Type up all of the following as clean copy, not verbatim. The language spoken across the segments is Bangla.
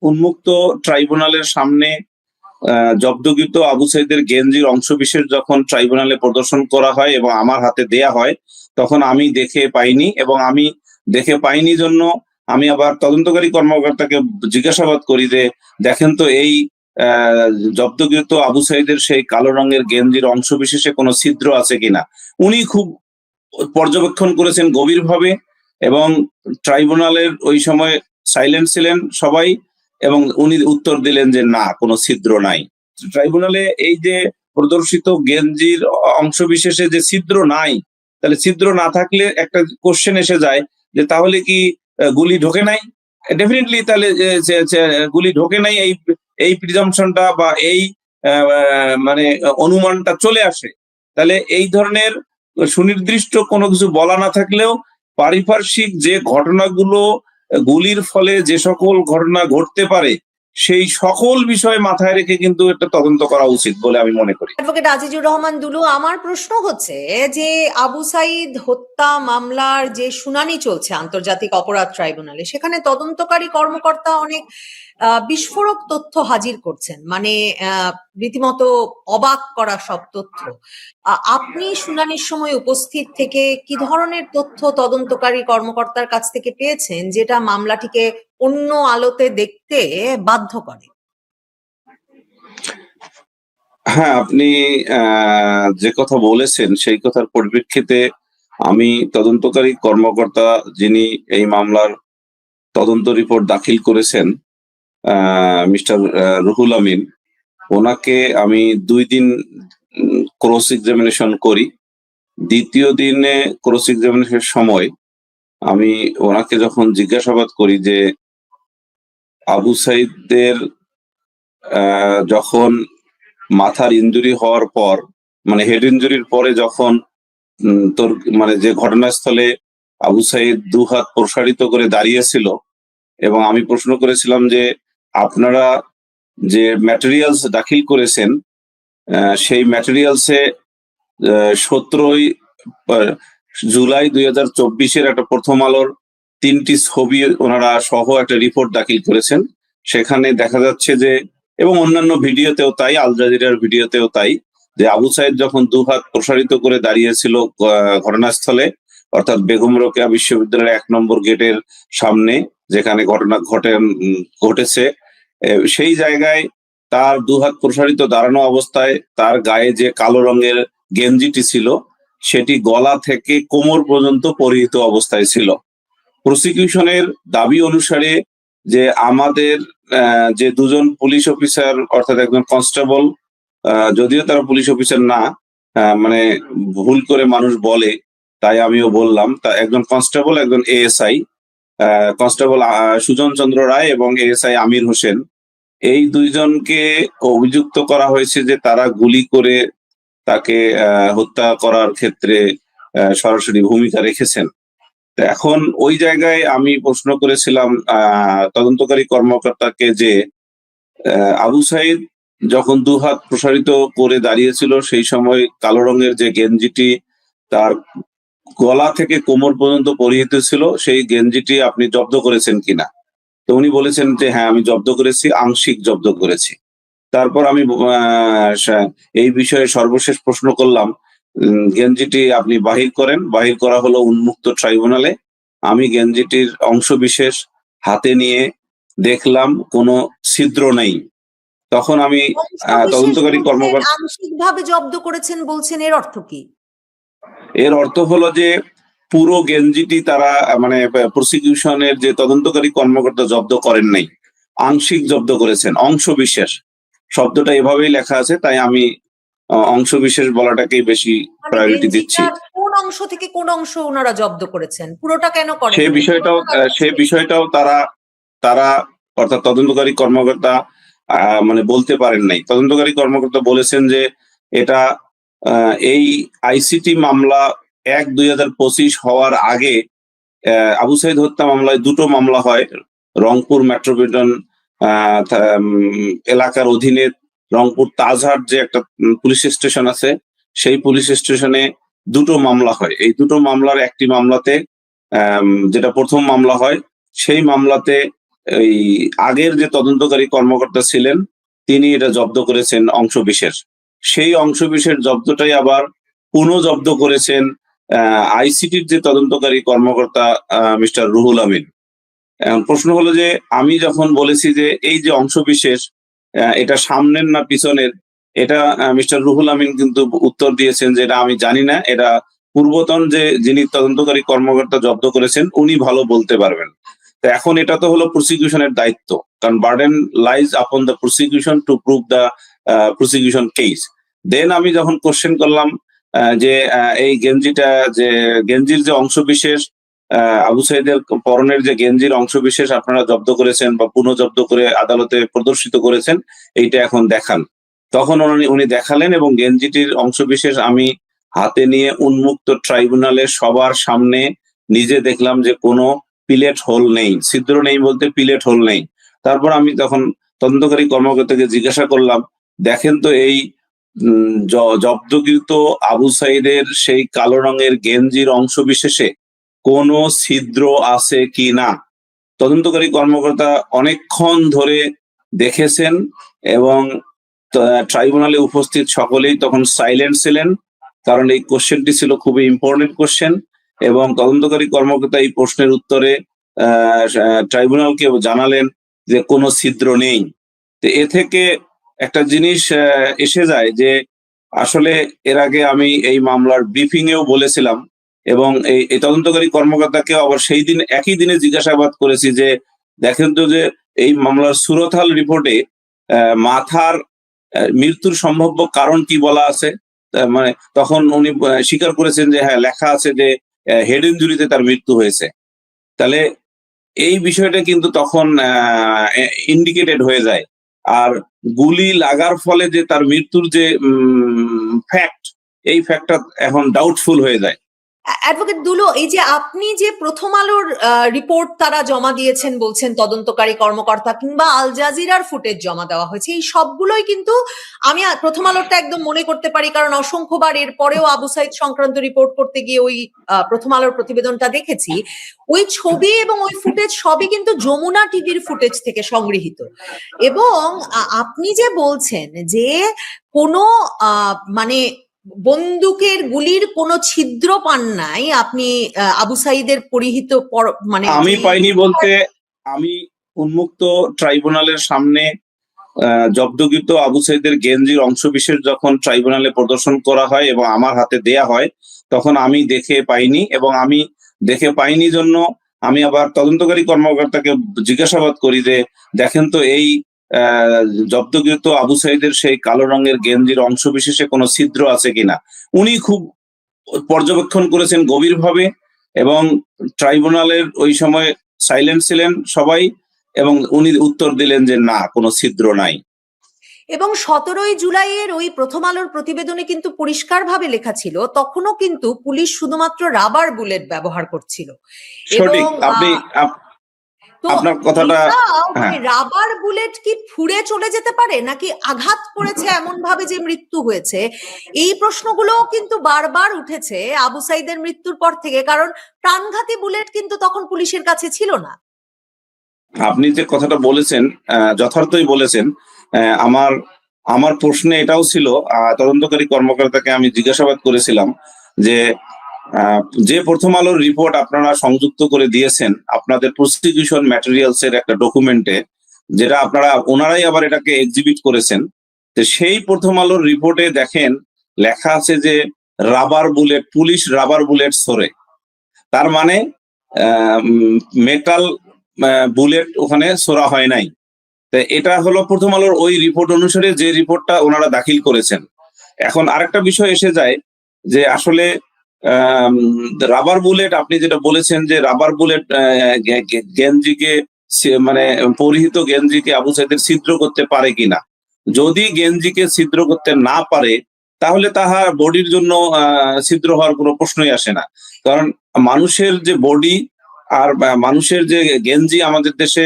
উন্মুক্ত ট্রাইব্যুনালের সামনে জব্দকৃত আবু সাইদের গেঞ্জির অংশবিশেষ যখন ট্রাইব্যুনালে প্রদর্শন করা হয় এবং আমার হাতে দেয়া হয়, তখন আমি দেখে পাইনি, এবং আমি দেখে পাইনি জন্য আমি আবার তদন্তকারী কর্মকর্তাকে জিজ্ঞাসাবাদ করি যে দেখেন তো এই জব্দকৃত আবু সাইদের সেই কালো রঙের গেঞ্জির অংশবিশেষে কোনো ছিদ্র আছে কিনা। উনি খুব পর্যবেক্ষণ করেছেন গভীরভাবে, এবং ট্রাইব্যুনালের ওই সময় সাইলেন্ট ছিলেন সবাই, এবং উনি উত্তর দিলেন যে না, কোনো ছিদ্র নাই। ট্রাইব্যুনালে এই যে প্রদর্শিত গেঞ্জির অংশবিশেষে যে ছিদ্র নাই, তাহলে ছিদ্র না থাকলে একটা কোশ্চেন এসে যায় যে তাহলে কি গুলি ঢোকে নাই? ডেফিনেটলি তাহলে গুলি ঢোকে নাই, এই এই প্রিজাম্পশনটা বা এই মানে অনুমানটা চলে আসে। তাহলে এই ধরনের সুনির্দিষ্ট কোনো কিছু বলা না থাকলেও পারিপার্শ্বিক যে ঘটনাগুলো, গুলির ফলে যে সকল ঘটনা ঘটতে পারে, সেই সকল বিষয় মাথায় রেখে কিন্তু একটা তদন্ত করা উচিত বলে আমি মনে করি। অ্যাডভোকেট আজিজুর রহমান দুলু, আমার প্রশ্ন হচ্ছে যে আবু সাইদ হত্যা মামলার যে শুনানি চলছে আন্তর্জাতিক অপরাধ ট্রাইব্যুনালে, সেখানে তদন্তকারী কর্মকর্তা অনেক বিস্ফোরক তথ্য হাজির করছেন, মানে রীতিমতো অবাক করা সব তথ্য। আপনি শুনানির সময় উপস্থিত থেকে কি ধরনের তথ্য তদন্তকারী কর্মকর্তার কাছ থেকে পেয়েছেন যেটা মামলাটিকে অন্য আলোতে দেখতে বাধ্য করে? হ্যাঁ, আপনি যে কথা বলেছেন সেই কথার পরিপ্রেক্ষিতে আমি তদন্তকারী কর্মকর্তা যিনি এই মামলার তদন্ত রিপোর্ট দাখিল করেছেন, মিস্টার রুহুল আমিন, ওনাকে আমি 2 দিন ক্রস এক্সামিনেশন করি। দ্বিতীয় দিনে ক্রস এক্সামিনেশনের সময় আমি ওনাকে যখন জিজ্ঞাসাবাদ করি যে আবু সাইদের যখন মাথার ইনজুরি হওয়ার পর, মানে হেড ইনজুরির পরে যখন তোর মানে যে ঘটনাস্থলে আবু সাইদ 2 হাত প্রসারিত করে দাঁড়িয়েছিল, এবং আমি প্রশ্ন করেছিলাম যে আপনারা যে ম্যাটেরিয়ালস দাখিল করেছেন, সেই ম্যাটেরিয়ালসে 17ই জুলাই 2024 একটা প্রথম আলোর 3টি ছবি ওনারা সহ একটা রিপোর্ট দাখিল করেছেন। সেখানে দেখা যাচ্ছে যে, এবং অন্যান্য ভিডিওতেও তাই, আল জাজিরার ভিডিওতেও তাই, যে আবু সাইদ যখন 2 হাত প্রসারিত করে দাঁড়িয়েছিল ঘটনাস্থলে, অর্থাৎ বেগম রোকেয়া বিশ্ববিদ্যালয়ের 1 নম্বর গেটের সামনে যেখানে ঘটনা ঘটেছে, সেই জায়গায় তার 2 হাত প্রসারিত দাঁড়ানো অবস্থায় তার গায়ে যে কালো রঙের গেঞ্জিটি ছিল সেটি গলা থেকে কোমর পর্যন্ত পরিহিত অবস্থায় ছিল। প্রসিকিউশনের দাবি অনুসারে যে আমাদের যে 2 জন পুলিশ অফিসার, অর্থাৎ একজন কনস্টেবল, যদিও তারা পুলিশ অফিসার না, মানে ভুল করে মানুষ বলে তাই আমিও বললাম, তা একজন কনস্টেবল, একজন এএসআই, কনস্টেবল সুজন চন্দ্র রায় এবং এএসআই আমির হোসেন, এই 2 জনকে অভিযুক্ত করা হয়েছে যে তারা গুলি করে তাকে হত্যা করার ক্ষেত্রে সরাসরি ভূমিকা রেখেছেন। এখন ওই জায়গায় আমি প্রশ্ন করেছিলাম তদন্তকারী কর্মকর্তাকে যে আবু সাইদ যখন 2 হাত প্রসারিত করে দাঁড়িয়েছিল সেই সময় কালো রঙের যে গেঞ্জিটি তার গলা থেকে কোমর পর্যন্ত পরিহিত ছিল, সেই গেঞ্জিটি আপনি জব্দ করেছেন কিনা। তো উনি বলেছেন যে হ্যাঁ, আমি জব্দ করেছি, আংশিক জব্দ করেছি। তারপর আমি এই বিষয়ে সর্বশেষ প্রশ্ন করলাম, গেঞ্জিটি আপনি বাহির করেন। বাহির করা হলো উন্মুক্ত ট্রাইব্যুনালে। আমি গেঞ্জিটির অংশবিশেষ হাতে নিয়ে দেখলাম কোনো ছিদ্র নেই। তখন আমি তদন্তকারী কর্মকর্তা, আংশিকভাবে জব্দ করেছেন বলছেন, এর অর্থ কি? এর অর্থ হলো যে পুরো গেঞ্জিটি তারা, মানে প্রসিকিউশনের যে তদন্তকারী কর্মকর্তা জব্দ করেন নাই, আংশিক জব্দ করেছেন, অংশবিশেষ। শব্দটা এভাবেই লেখা আছে, তাই আমি অংশবিশেষ বলাটাকেই বেশি প্রায়োরিটি দিচ্ছি। কোন অংশ থেকে কোন অংশ ওনারা জব্দ করেছেন, পুরোটা কেন করেন? সে বিষয়টাও তারা অর্থাৎ তদন্তকারী কর্মকর্তা মানে বলতে পারেন নাই। তদন্তকারী কর্মকর্তা বলেছেন যে এটা এই আইসিটি মামলা 1/2025 হওয়ার আগে আবু সাইদ হত্যা মামলায় 2টো মামলা হয়। রংপুর মেট্রোপলিটন এলাকার অধীনে রংপুর তাজহাট যে একটা পুলিশ স্টেশন আছে, সেই পুলিশ স্টেশনে 2টো মামলা হয়। এই 2টো মামলার একটি মামলাতে, যেটা প্রথম মামলা হয়, সেই মামলাতে এই আগের যে তদন্তকারী কর্মকর্তা ছিলেন তিনি এটা জব্দ করেছেন অংশবিশেষ। সেই অংশবিশেষ জব্দটাই আবার পুনঃজব্দ করেছেন আইসিটির যে তদন্তকারী কর্মকর্তা মিস্টার রুহুল আমিন। এখন প্রশ্ন হলো যে আমি যখন বলেছি যে এই যে অংশবিশেষ এটা সামনের না পিছনের, এটা মিস্টার রুহুল আমিন কিন্তু উত্তর দিয়েছেন যে এটা আমি জানি না, এটা পূর্বতন যিনি তদন্তকারী কর্মকর্তা জব্দ করেছেন উনি ভালো বলতে পারবেন। তো এখন এটা তো হলো প্রসিকিউশনের দায়িত্ব, কারণ burden lies upon the prosecution to prove the prosecution case. Then আমি যখন কোশ্চেন করলাম যে এই গেঞ্জির যে অংশবিশেষ, আবু সাইদের পরনের যে গেঞ্জির অংশবিশেষ আপনারা জব্দ করেছেন বা পুনঃজব্দ করে আদালতে প্রদর্শিত করেছেন, এইটা এখন দেখান। তখন উনি দেখালেন এবং গেঞ্জিটির অংশবিশেষ আমি হাতে নিয়ে উন্মুক্ত ট্রাইব্যুনালে সবার সামনে নিজে দেখলাম যে কোনো পিলেট হোল নেই, ছিদ্র নেই বলতে পিলেট হোল নেই। তারপর আমি তখন তদন্তকারী কর্মকর্তাকে জিজ্ঞাসা করলাম, দেখেন তো এই জব্দকৃত আবু সাইদের সেই কালো রঙের গেঞ্জির অংশবিশেষে কোনো ছিদ্র আছে কি না। তদন্তকারী কর্মকর্তা অনেকক্ষণ ধরে দেখেছেন এবং ট্রাইব্যুনালে উপস্থিত সকলেই তখন সাইলেন্ট ছিলেন, কারণ এই কোশ্চেনটি ছিল খুবই ইম্পর্টেন্ট কোশ্চেন এবং তদন্তকারী কর্মকর্তা এই প্রশ্নের উত্তরে ট্রাইব্যুনালকে জানালেন যে কোনো ছিদ্র নেই। তো এ থেকে একটা জিনিস এসে যায় যে আসলে এর আগে আমি এই মামলার ব্রিফিং এও বলেছিলাম এবং এই তদন্তকারী কর্মকর্তাকে আবার সেই দিন একই দিনে জিজ্ঞাসাবাদ করেছি যে দেখেন তো যে এই মামলার সুরতহাল রিপোর্টে মাথার মৃত্যুর সম্ভাব্য কারণ কি বলা আছে। মানে তখন উনি স্বীকার করেছেন যে হ্যাঁ লেখা আছে যে হেড ইনজুরিতে তার মৃত্যু হয়েছে। তাহলে এই বিষয়টা কিন্তু তখন ইন্ডিকেটেড হয়ে যায়। আর গুলি লাগার ফলে যে তার মৃত্যুর যে ফ্যাক্ট, এই ফ্যাক্টটা এখন ডাউটফুল হয়ে যায়। অ্যাডভোকেট দুলো, এই যে আপনি যে প্রথম আলোর রিপোর্ট তারা জমা দিয়েছেন বলছেন তদন্তকারী কর্মকর্তা, কিংবা আল জাজিরার ফুটেজ জমা দেওয়া হয়েছে, এই সবগুলোই কিন্তু আমি প্রথম আলোরটা একদম মনে করতে পারি, কারণ অসংখ্যবার এর পরেও আবু সাইদ সংক্রান্ত রিপোর্ট করতে গিয়ে ওই প্রথম আলোর প্রতিবেদনটা দেখেছি। ওই ছবি এবং ওই ফুটেজ সবই কিন্তু যমুনা টিভির ফুটেজ থেকে সংগৃহীত। এবং আপনি যে বলছেন যে কোনো মানে বন্দুকের গুলির কোনো ছিদ্র পান নাই আপনি আবু সাইদের পরিহিত মানে আমি পাইনি বলতে আমি উন্মুক্ত ট্রাইব্যুনালের সামনে জব্দকৃত আবু সাইদের গেঞ্জির অংশবিশেষ যখন ট্রাইব্যুনালে প্রদর্শন করা হয় এবং আমার হাতে দেয়া হয় তখন আমি দেখে পাইনি, এবং আমি দেখে পাইনি জন্য আমি আবার তদন্তকারী কর্মকর্তাকে জিজ্ঞাসাবাদ করি যে দেখেন তো এই জব্দকৃত আবু সাইদের সেই কালো রঙের গেঞ্জির অংশবিশেষে কোনো ছিদ্র আছে কিনা। উনি খুব পর্যবেক্ষণ করেছেন গভীরভাবে এবং ট্রাইব্যুনালের ওই সময় সাইলেন্ট ছিলেন সবাই এবং উনি উত্তর দিলেন যে না, কোনো ছিদ্র নাই। এবং 17ই জুলাইয়ের ওই প্রথম আলোর প্রতিবেদনে কিন্তু পরিষ্কারভাবে লেখা ছিল তখনও কিন্তু পুলিশ শুধুমাত্র রাবার বুলেট ব্যবহার করছিল। সঠিক, আপনি আপনার কথাটা রাবার বুলেট কি ফুঁড়ে চলে যেতে পারে নাকি আঘাত করেছে এমন ভাবে যে মৃত্যু হয়েছে, এই প্রশ্নগুলো কিন্তু বারবার উঠেছে আবু সাইদের মৃত্যুর পর থেকে, কারণ প্রাণঘাতী বুলেট কিন্তু তখন পুলিশের কাছে ছিল না। আপনি যে কথাটা বলেছেন যথার্থই বলেছেন। আমার প্রশ্নে এটাও ছিল, তদন্তকারী কর্মকর্তাকে আমি জিজ্ঞাসাবাদ করেছিলাম যে প্রথম আলোর রিপোর্ট আপনারা সংযুক্ত করে দিয়েছেন আপনাদের প্রসিকিউশন ম্যাটেরিয়ালস এর একটা ডকুমেন্টে, যেটা ওনারাই আবার এটাকে এক্সিবিট করেছেন। তো সেই প্রথম আলোর রিপোর্টে দেখেন লেখা আছে যে rubber bullet, police rubber bullet ছোড়ে, তার মানে মেটাল বুলেট ওখানে ছোড়া হয় নাই। তো এটা হলো প্রথম আলোর ওই রিপোর্ট অনুসারে যে রিপোর্টটা ওনারা দাখিল করেছেন। এখন আরেকটা বিষয় এসে যায় যে আসলে রাবার বুলেট, আপনি যেটা বলেছেন যে রাবার বুলেট গেঞ্জিকে মানে পরিহিত গেঞ্জিকে আবু সাইদের ছিদ্র করতে পারে কিনা। যদি গেঞ্জিকে ছিদ্র করতে না পারে তাহলে তাহার বডির জন্য ছিদ্র হওয়ার কোনো প্রশ্নই আসে না, কারণ মানুষের যে বডি আর মানুষের যে গেঞ্জি আমাদের দেশে,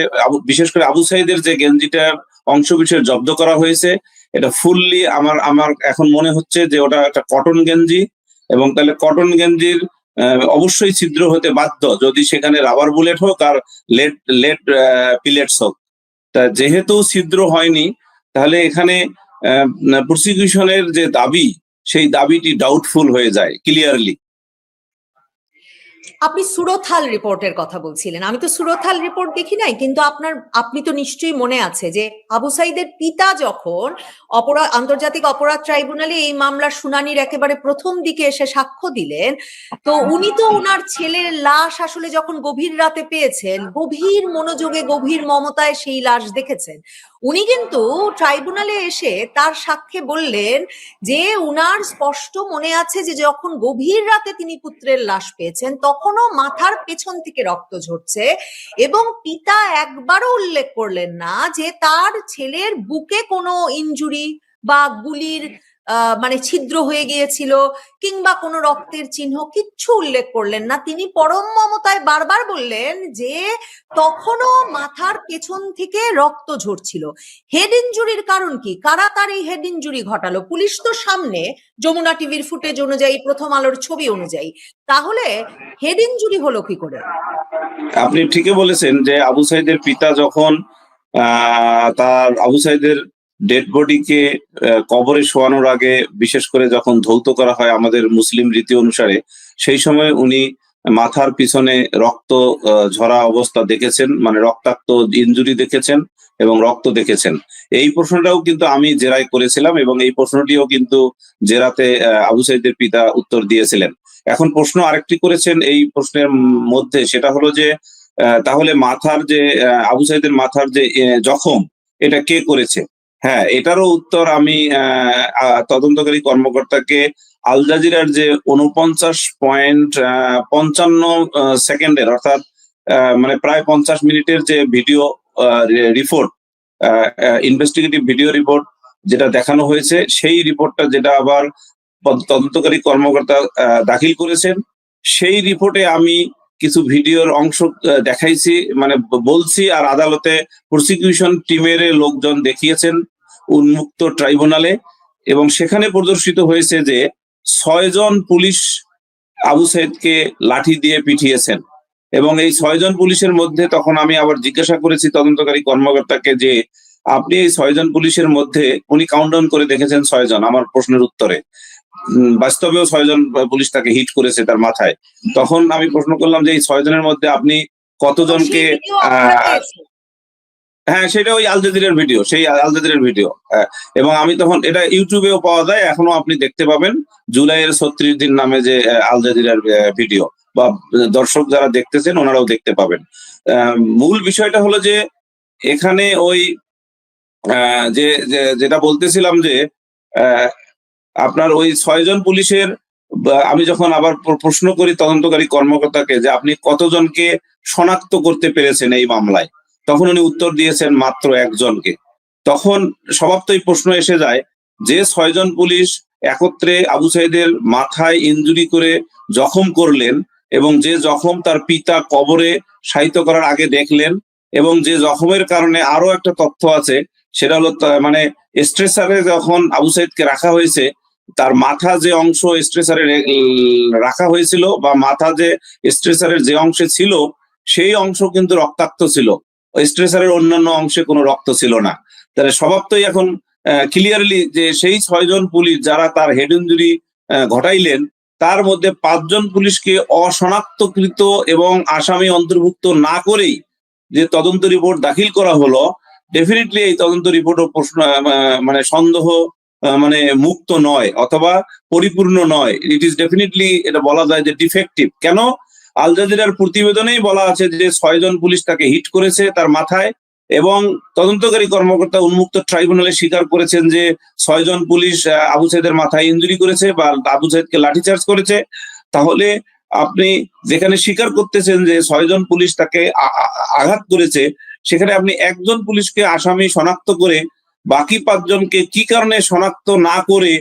বিশেষ করে আবু সাইদের যে গেঞ্জিটার অংশবিশেষ জব্দ করা হয়েছে এটা ফুললি আমার এখন মনে হচ্ছে যে ওটা একটা কটন গেঞ্জি, এবং তাহলে কটন গেঞ্জির অবশ্যই ছিদ্র হতে বাধ্য, যদি সেখানে রাবার বুলেট হোক আর লেড লেড পিলেটস হোক। তা যেহেতু ছিদ্র হয়নি, তাহলে এখানে প্রসিকিউশনের যে দাবি, সেই দাবিটি ডাউটফুল হয়ে যায় ক্লিয়ারলি। আপনি সুরতহাল রিপোর্টের কথা বলছিলেন, আমি তো সুরতহাল রিপোর্ট দেখি নাই, কিন্তু আপনি তো নিশ্চয়ই মনে আছে যে আবু সাইদের পিতা যখন আন্তর্জাতিক অপরাধ ট্রাইব্যুনালে এই মামলার শুনানির একেবারে প্রথম দিকে এসে সাক্ষ্য দিলেন, তো উনি তো ওনার ছেলের লাশ আসলে যখন গভীর রাতে পেয়েছেন, গভীর মনোযোগে গভীর মমতায় সেই লাশ দেখেছেন। উনি কিন্তু ট্রাইব্যুনালে এসে তার সাক্ষ্যে বললেন যে উনার স্পষ্ট মনে আছে যে যখন গভীর রাতে তিনি পুত্রের লাশ পেয়েছেন তখনও মাথার পেছন থেকে রক্ত ঝরছে, এবং পিতা একবারও উল্লেখ করলেন না যে তার ছেলের বুকে কোনো ইনজুরি বা গুলির মানে ছিদ্র হয়ে গিয়েছিল কিংবা কোনো রক্তের চিহ্ন, কিচ্ছু উল্লেখ করলেন না। তিনি পরম মমতায় বারবার বললেন যে তখনও মাথার পেছন থেকে রক্ত ঝরছিল। হেড ইনজুরির কারণ কি? কারা তার এই হেড ইনজুরি ঘটালো? পুলিশ তো সামনে, যমুনা টিভির ফুটেজ অনুযায়ী, প্রথম আলোর ছবি অনুযায়ী। তাহলে হেড ইনজুরি হলো কি করে? আপনি ঠিকই বলেছেন যে আবু সাইদের পিতা যখন তার আবু সাইদের ডেড বডিকে কবরে শোয়ানোর আগে, বিশেষ করে যখন ধৌত করা হয় আমাদের মুসলিম রীতি অনুসারে, সেই সময় উনি মাথার পিছনে রক্ত ঝরা অবস্থা দেখেছেন, মানে রক্তাক্ত ইনজুরি দেখেছেন এবং রক্ত দেখেছেন। এই প্রশ্নটাও কিন্তু আমি জেরায় করেছিলাম এবং এই প্রশ্নটিও কিন্তু জেরাতে আবু সাইদের পিতা উত্তর দিয়েছিলেন। এখন প্রশ্ন আরেকটি করেছেন এই প্রশ্নের মধ্যে, সেটা হলো যে তাহলে মাথার যে আবু সাইদের মাথার যে জখম, এটা কে করেছে? হ্যাঁ, এটারও উত্তর আমি তদন্তকারী কর্মকর্তাকে আল জাজিরার যে 49.55 সেকেন্ডের, অর্থাৎ মানে প্রায় 50 মিনিটের যে video report, investigative video report যেটা দেখানো হয়েছে, সেই রিপোর্টটা যেটা আবার তদন্তকারী কর্মকর্তা দাখিল করেছেন, সেই রিপোর্টে আমি কিছু ভিডিওর অংশ দেখাইছি, মানে বলছি, আর আদালতে প্রসিকিউশন টিমের লোকজন দেখিয়েছেন উন্মুক্ত ট্রাইব্যুনালে, এবং সেখানে প্রদর্শিত হয়েছে যে 6 জন পুলিশ আবু সাইদকে লাঠি দিয়ে পিটিয়েছেন। এবং এই 6 জন পুলিশের মধ্যে তখন আমি আবার জিজ্ঞাসা করেছি তদন্তকারী কর্মকর্তাকে যে আপনি এই 6 জন পুলিশের মধ্যে, উনি কাউন্টডাউন করে দেখেছেন 6 জন আমার প্রশ্নের উত্তরে, বাস্তবেও 6 জন পুলিশ তাকে হিট করেছে তার মাথায়। তখন আমি প্রশ্ন করলাম যে এই 6 জনের মধ্যে আপনি কতজনকে, হ্যাঁ সেটা ওই আল জাজিরার ভিডিও, সেই আল জাজিরার ভিডিও, এবং আমি তখন, এটা ইউটিউবেও পাওয়া যায়, এখনো আপনি দেখতে পাবেন, জুলাইয়ের 36 দিন নামে যে আল জাজিরার ভিডিও, বা দর্শক যারা দেখতেছেন ওনারাও দেখতে পাবেন। মূল বিষয়টা হলো যে এখানে ওই যেটা বলতেছিলাম যে আপনার ওই 6 জন পুলিশের, আমি যখন আবার প্রশ্ন করি তদন্তকারী কর্মকর্তাকে যে আপনি কতজনকে শনাক্ত করতে পেরেছেন এই মামলায়, তখন উনি উত্তর দিয়েছেন মাত্র 1 জনকে। তখন স্বভাবতই প্রশ্ন এসে যায় যে 6 জন পুলিশ একত্রে আবু সাইদের মাথায় ইনজুরি করে জখম করলেন, এবং যে জখম তার পিতা কবরে শায়িত করার আগে দেখলেন, এবং যে জখমের কারণে আরো একটা তথ্য আছে, সেটা হলো মানে স্ট্রেচারে যখন আবু সাইদকে রাখা হয়েছে, তার মাথা যে অংশ স্ট্রেচারে রাখা হয়েছিল, বা মাথা যে স্ট্রেচারের যে অংশে ছিল, সেই অংশ কিন্তু রক্তাক্ত ছিল, স্ট্রেচারের অন্যান্য অংশে কোনো রক্ত ছিল না। তাহলে স্বভাবতই এখন ক্লিয়ারলি যে সেই 6 জন পুলিশ যারা তার হেড ইনজুরি ঘটাইলেন, তার মধ্যে 5 জন পুলিশকে অশনাক্তকৃত এবং আসামি অন্তর্ভুক্ত না করেই যে তদন্ত রিপোর্ট দাখিল করা হলো, ডেফিনেটলি এই তদন্ত রিপোর্টও প্রশ্ন, মানে সন্দেহ মানে মুক্ত নয় অথবা পরিপূর্ণ নয়। ইট ইজ ডেফিনেটলি, এটা বলা যায় যে ডিফেক্টিভ। কেন? আল জাজিরার প্রতিবেদনেই বলা আছে যে 6 জন পুলিশ তাকে হিট করেছে তার মাথায়, এবং তদন্তকারী কর্মকর্তা উন্মুক্ত ট্রাইব্যুনালে স্বীকার করেছেন যে 6 জন পুলিশ আবু সাইদের মাথায় ইনজুরি করেছে বা আবু সাইদকে লাঠিচার্জ করেছে। তাহলে আপনি যেখানে স্বীকার করতেছেন যে 6 জন পুলিশ তাকে আঘাত করেছে, সেখানে আপনি 1 জন পুলিশকে আসামি শনাক্ত করে বাকি 5 জনকে কি কারণে শনাক্ত না করে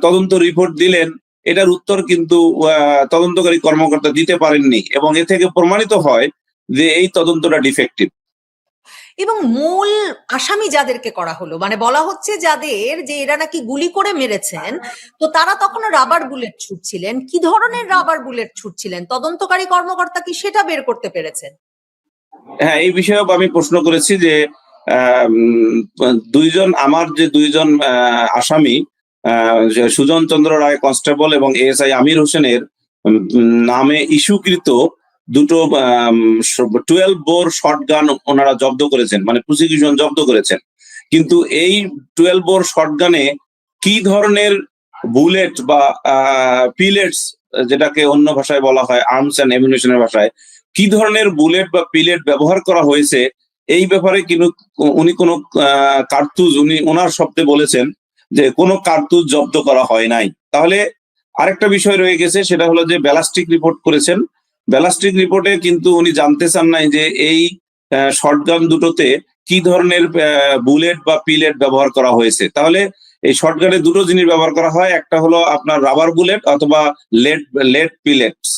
তদন্ত রিপোর্ট দিলেন, এটার উত্তর কিন্তু তদন্তকারী কর্মকর্তা দিতে পারেননি, এবং এ থেকে প্রমাণিত হয় যে এই তদন্তটা ডিফেক্টিভ। এবং মূল আসামি যাদেরকে করা হলো, মানে বলা হচ্ছে যাদের, যে এরা নাকি গুলি করে মেরেছেন, তো তারা তখন রাবার বুলেট ছুটছিলেন। কি ধরনের রাবার বুলেট ছুটছিলেন, তদন্তকারী কর্মকর্তা কি সেটা বের করতে পেরেছেন? হ্যাঁ, এই বিষয়েও আমি প্রশ্ন করেছি যে আমার যে দুইজন আসামি, যে সুজন চন্দ্র রায় কনস্টেবল এবং এএসআই আমির হোসেনের নামে ইস্যুকৃত দুটো 12 বোর শটগান ওনারা জব্দ করেছেন, মানে প্রসিকিউশন জব্দ করেছেন। কিন্তু এই 12 বোর শটগানে কি ধরনের বুলেট বা পিলেটস, যেটাকে অন্য ভাষায় বলা হয় আর্মস অ্যান্ড অ্যামিউনিশনের ভাষায়, কি ধরনের বুলেট বা পিলেট ব্যবহার করা হয়েছে এই ব্যাপারে কিন্তু উনি কোনো কার্তুজ, উনি ওনার শব্দে বলেছেন যে কোনো কার্তুজ জব্দ করা হয় নাই। তাহলে আরেকটা বিষয় রয়ে গেছে, সেটা হলো যে ব্যালাস্টিক রিপোর্ট করেছেন। ব্যালাস্টিক রিপোর্টে কিন্তু উনি জানতে চান নাই যে এই শটগান দুটোতে কি ধরনের বুলেট বা পিলেট ব্যবহার করা হয়েছে। তাহলে এই শটগানে দুটো জিনিস ব্যবহার করা হয়, একটা হলো আপনার রাবার বুলেট অথবা লেড লেড পিলেটস।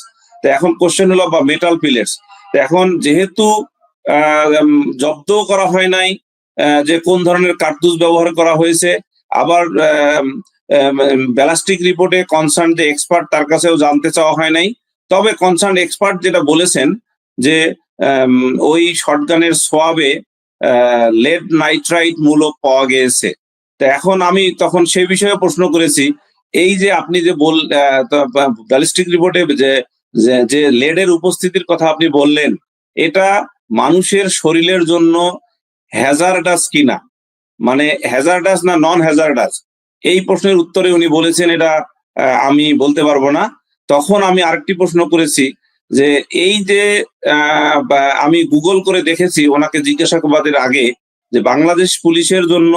তো এখন কোশ্চেন হলো, বা মেটাল পিলেটস। তো এখন যেহেতু জব্দ করা হয় নাই যে কোন ধরনের কার্তুজ ব্যবহার করা হয়েছে, আবার ব্যালাস্টিক রিপোর্টে কনসার্ন যে এক্সপার্ট তার কাছেও জানতে চাওয়া হয় নাই। তবে কনসার্ন এক্সপার্ট যেটা বলেছেন যে ওই শটগানের সোয়াবে লেড নাইট্রাইট মূলক পাওয়া গিয়েছে। তো এখন আমি তখন সেই বিষয়ে প্রশ্ন করেছি, এই যে আপনি যে ব্যালিস্টিক রিপোর্টে যে লেডের উপস্থিতির কথা আপনি বললেন, এটা মানুষের শরীরের জন্য হ্যাজার্ডাস কিনা, মানে হ্যাজার্ডাস না নন হ্যাজার্ডাস, এই প্রশ্নের উত্তরে উনি বলেছেন এটা আমি বলতে পারবো না। তখন আমি আরেকটি প্রশ্ন করেছি যে এই যে আমি গুগল করে দেখেছি ওনাকে জিজ্ঞাসাবাদের আগে, যে বাংলাদেশ পুলিশের জন্য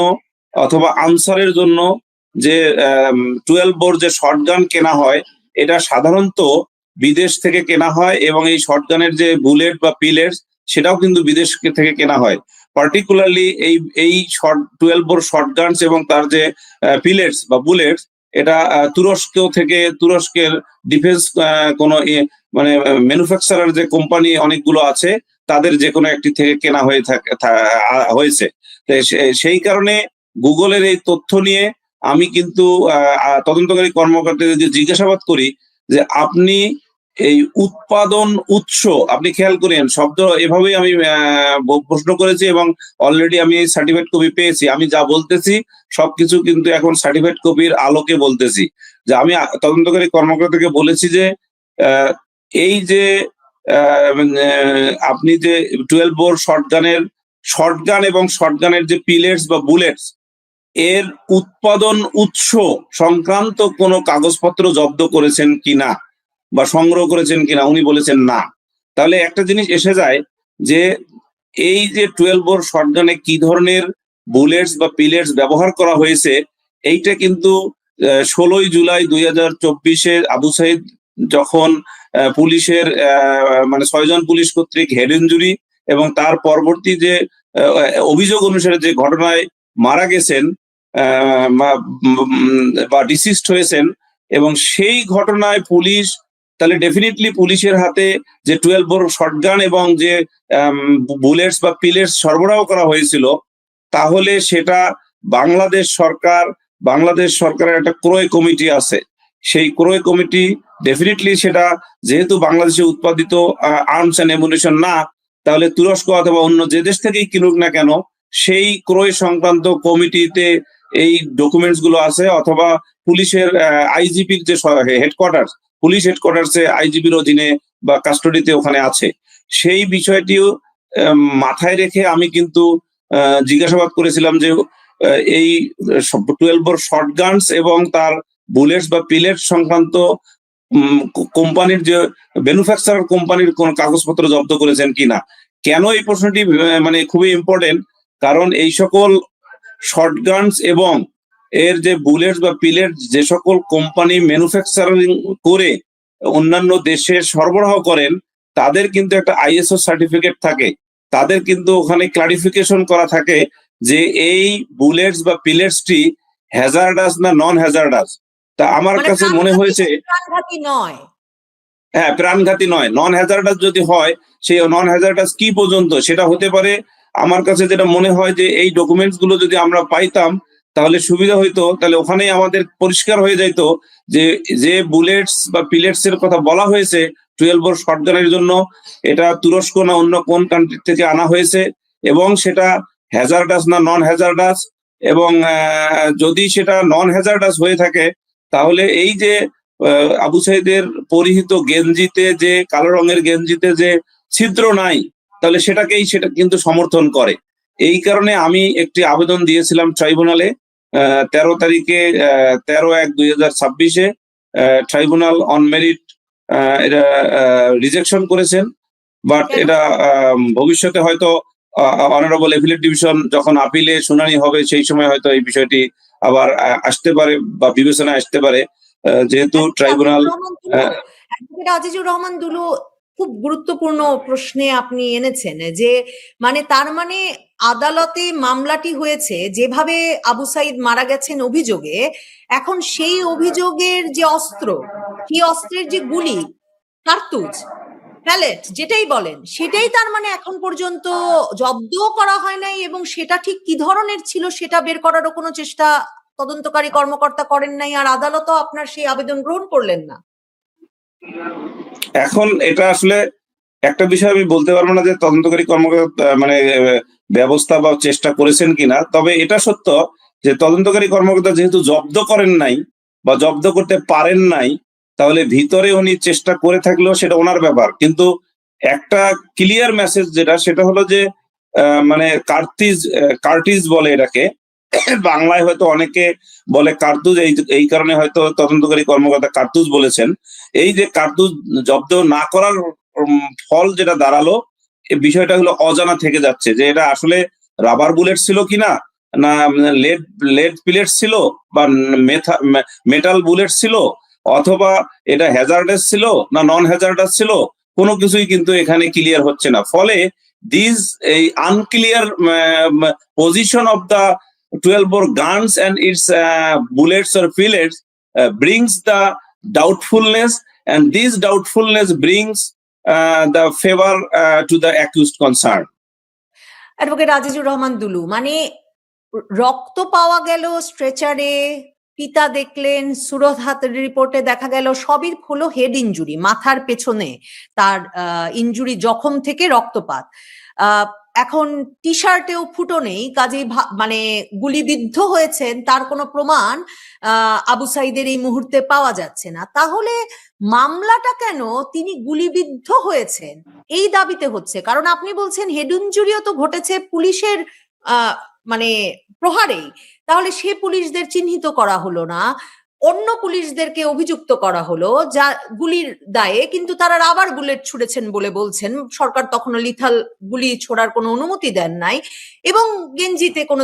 অথবা আনসারের জন্য যে 12 বোর যে শটগান কেনা হয়, এটা সাধারণত বিদেশ থেকে কেনা হয়, এবং এই শটগানের যে বুলেট বা পিলেটস সেটাও কিন্তু বিদেশ থেকে কেনা হয়। পার্টিকুলারলি এই 12 বোর শটগানস এবং তার যে পিলেটস বা বুলেটস, এটা তুরস্কের ডিফেন্স কোনো মানে ম্যানুফ্যাকচারার যে কোম্পানি অনেকগুলো আছে, তাদের যে কোনো একটি থেকে কেনা হয়েছে। সেই কারণে গুগলের এই তথ্য নিয়ে আমি কিন্তু তদন্তকারী কর্মকর্তাদের জিজ্ঞাসাবাদ করি যে আপনি এই উৎপাদন উৎস, আপনি খেয়াল করেন শব্দ এভাবেই আমি প্রশ্ন করেছি, এবং অলরেডি আমি এই সার্টিফিকেট কপি পেয়েছি। আমি যা বলতেছি সবকিছু কিন্তু এখন সার্টিফিকেট কপির আলোকে বলতেছি। যে আমি তদন্তকারী কর্মকর্তাকে বলেছি যে এই যে আপনি যে 12 বোর শটগান এবং শটগানের যে পিলেটস বা বুলেটস, এর উৎপাদন উৎস সংক্রান্ত কোনো কাগজপত্র জব্দ করেছেন কিনা বা সংগ্রহ করেছেন কিনা, উনি বলেছেন না। তাহলে একটা জিনিস এসে যায় যে এই যে 12 বোর শটগানে কি ধরনের বুলেটস বা পিলেটস ব্যবহার করা হয়েছে, এইটা কিন্তু 16 জুলাই 2024 আবু সাইদ যখন পুলিশের মানে 6 জন পুলিশ কর্তৃক হেড ইনজুরি এবং তার পরবর্তী যে অভিযোগ অনুসারে যে ঘটনায় মারা গেছেন বা ডিসিস্ট হয়েছেন, এবং সেই ঘটনায় পুলিশ, তাহলে ডেফিনেটলি পুলিশের হাতে যে 12 বোর শটগান এবং যে বুলেটস বা পিলেটস সরবরাহ করা হয়েছিল, তাহলে সেটা বাংলাদেশ সরকারের একটা ক্রয় কমিটি আছে। সেই ক্রয় কমিটি ডেফিনেটলি সেটা, যেহেতু বাংলাদেশে উৎপাদিত আর্মস অ্যান্ড অ্যামুনিশন না, তাহলে তুরস্ক অথবা অন্য যে দেশ থেকেই কিনুক না কেন, সেই ক্রয় সংক্রান্ত কমিটিতে এই ডকুমেন্টস গুলো আছে, অথবা পুলিশের আইজিপির যে হেডকোয়ার্টার, পুলিশ হেডকোয়ার্টার্সে আইজিপির অধীনে বা কাস্টডিতে ওখানে আছে। সেই বিষয়টিও মাথায় রেখে আমি কিন্তু জিজ্ঞাসাবাদ করেছিলাম যে এই 12 বোর শটগানস এবং তার বুলেটস বা পিলেট সংক্রান্ত কোম্পানির যে ম্যানুফ্যাকচারার কোম্পানির কোন কাগজপত্র জব্দ করেছেন কিনা। কেন এই প্রশ্নটি মানে খুবই ইম্পর্টেন্ট, কারণ এই সকল শটগানস এবং এর যে বুলেটস বা পিলেট যে সকল কোম্পানি ম্যানুফ্যাকচারিং করে অন্যান্য দেশে সরবরাহ করেন, তাদের কিন্তু একটা আইএসও সার্টিফিকেট থাকে, তাদের কিন্তু ওখানে ক্লারিফিকেশন করা থাকে যে এই বুলেটস বা পিলেটসটি হ্যাজার্ডাস না নন হ্যাজার্ডাস। তা আমার কাছে মনে হয়েছে প্রাণঘাতী নয়। হ্যাঁ, প্রাণঘাতী নয়। নন হ্যাজার্ডাস যদি হয়, সেই নন হ্যাজার্ডাস কি পর্যন্ত, সেটা হতে পারে আমার কাছে যেটা মনে হয় যে এই ডকুমেন্টস গুলো যদি আমরা পাইতাম তাহলে সুবিধা হইতো, তাহলে ওখানেই আমাদের পরিষ্কার হয়ে যাইতো যে যে বুলেটস বা পিলেটস এর কথা বলা হয়েছে 12 বোর শটগানের জন্য, এটা তুরস্ক না অন্য কোন কান্ট্রি থেকে আনা হয়েছে, এবং সেটা হ্যাজার্ডাস না নন হ্যাজার্ডাস, এবং যদি সেটা নন হ্যাজার্ডাস হয়ে থাকে তাহলে এই যে আবু সাইদের পরিহিত গেঞ্জিতে যে কালো রঙের গেঞ্জিতে যে ছিদ্র নাই, তাহলে সেটা কিন্তু সমর্থন করে। এই কারণে আমি একটি আবেদন দিয়েছিলাম ট্রাইব্যুনালে 13 তারিখে, 13/1/2026 ট্রাইব্যুনাল অন মেরিট এটা রিজেকশন করেছেন। বাট এটা ভবিষ্যতে হয়তো অনারেবল অ্যাপিলেট ডিভিশন যখন আপিলে শুনানি হবে সেই সময় হয়তো এই বিষয়টি আবার আসতে পারে বা বিবেচনায় আসতে পারে, যেহেতু ট্রাইব্যুনাল। অ্যাডভোকেট আজিজুর রহমান দুলু, খুব গুরুত্বপূর্ণ প্রশ্নে আপনি এনেছেন যে তার মানে আদালতে মামলাটি হয়েছে যেভাবে আবু সাইদ মারা গেছেন অভিযোগে, এখন সেই অভিযোগের যে অস্ত্র, সেই অস্ত্রের যে গুলি, কার্তুজ, প্যালেট যেটাই বলেন, সেটাই তার মানে এখন পর্যন্ত জব্দও করা হয় নাই, এবং সেটা ঠিক কি ধরনের ছিল সেটা বের করারও কোনো চেষ্টা তদন্তকারী কর্মকর্তা করেন নাই, আর আদালতও আপনার সেই আবেদন গ্রহণ করলেন না। এখন এটা আসলে একটা বিষয় আমি বলতে পারবো না যে তদন্তকারী কর্মকর্তা ব্যবস্থা বা চেষ্টা করেছেন কিনা, তবে এটা সত্য যে তদন্তকারী কর্মকর্তা যেহেতু জব্দ করেন নাই বা জব্দ করতে পারেন নাই, তাহলে ভিতরে উনি চেষ্টা করে থাকলেও সেটা ওনার ব্যাপার। কিন্তু একটা ক্লিয়ার মেসেজ সেটা হলো যে কার্টিজ বলে এটাকে, বাংলায় হয়তো অনেকে বলে কার্তুজ, এই কারণে হয়তো তদন্তকারী কর্মকর্তা কার্তুজ বলেছেন। এই যে কার্তুজ জব্দ না করার ফল যেটা দাঁড়ালো, এই বিষয়টা হলো অজানা থেকে যাচ্ছে যে এটা আসলে রাবার বুলেট ছিল কিনা, না লেড পিলেট ছিল, বা মেটাল বুলেট ছিল, অথবা এটা হ্যাজার্ডাস ছিল না নন হ্যাজার্ডাস ছিল, কোনো কিছুই কিন্তু এখানে ক্লিয়ার হচ্ছে না। ফলে এই unclear position of the 12 bore guns and its bullets or pellets brings the doubtfulness, and this doubtfulness brings the favor to the accused concerned. Advocate Azizur Rahman Dulu, রক্ত পাওয়া গেল স্ট্রেচারে, পিতা দেখলেন, সুরত হাতের রিপোর্টে দেখা গেল সবই হলো হেড ইনজুরি, মাথার পেছনে তার ইনজুরি, জখম থেকে রক্তপাত। এখন টি শার্টেও ফুটো নেই, কাজেই গুলিবিদ্ধ হয়েছেন তার কোনো প্রমাণ আবু সাইদের এই মুহূর্তে পাওয়া যাচ্ছে না। তাহলে মামলাটা কেন তিনি গুলিবিদ্ধ হয়েছেন এই দাবিতে হচ্ছে? কারণ আপনি বলছেন হেড ইনজুরিও তো ঘটেছে পুলিশের প্রহারেই, তাহলে সে পুলিশদের চিহ্নিত করা হলো না, অন্য পুলিশদেরকে অভিযুক্ত করা হলো যা গুলির দায়ে, কিন্তু তারা রাবার বুলেট ছুড়েছেন বলে বলছেন। সরকার তখনও লিথাল গুলি ছোড়ার কোনো অনুমতি দেন নাই, এবং গেঞ্জিতে কোনো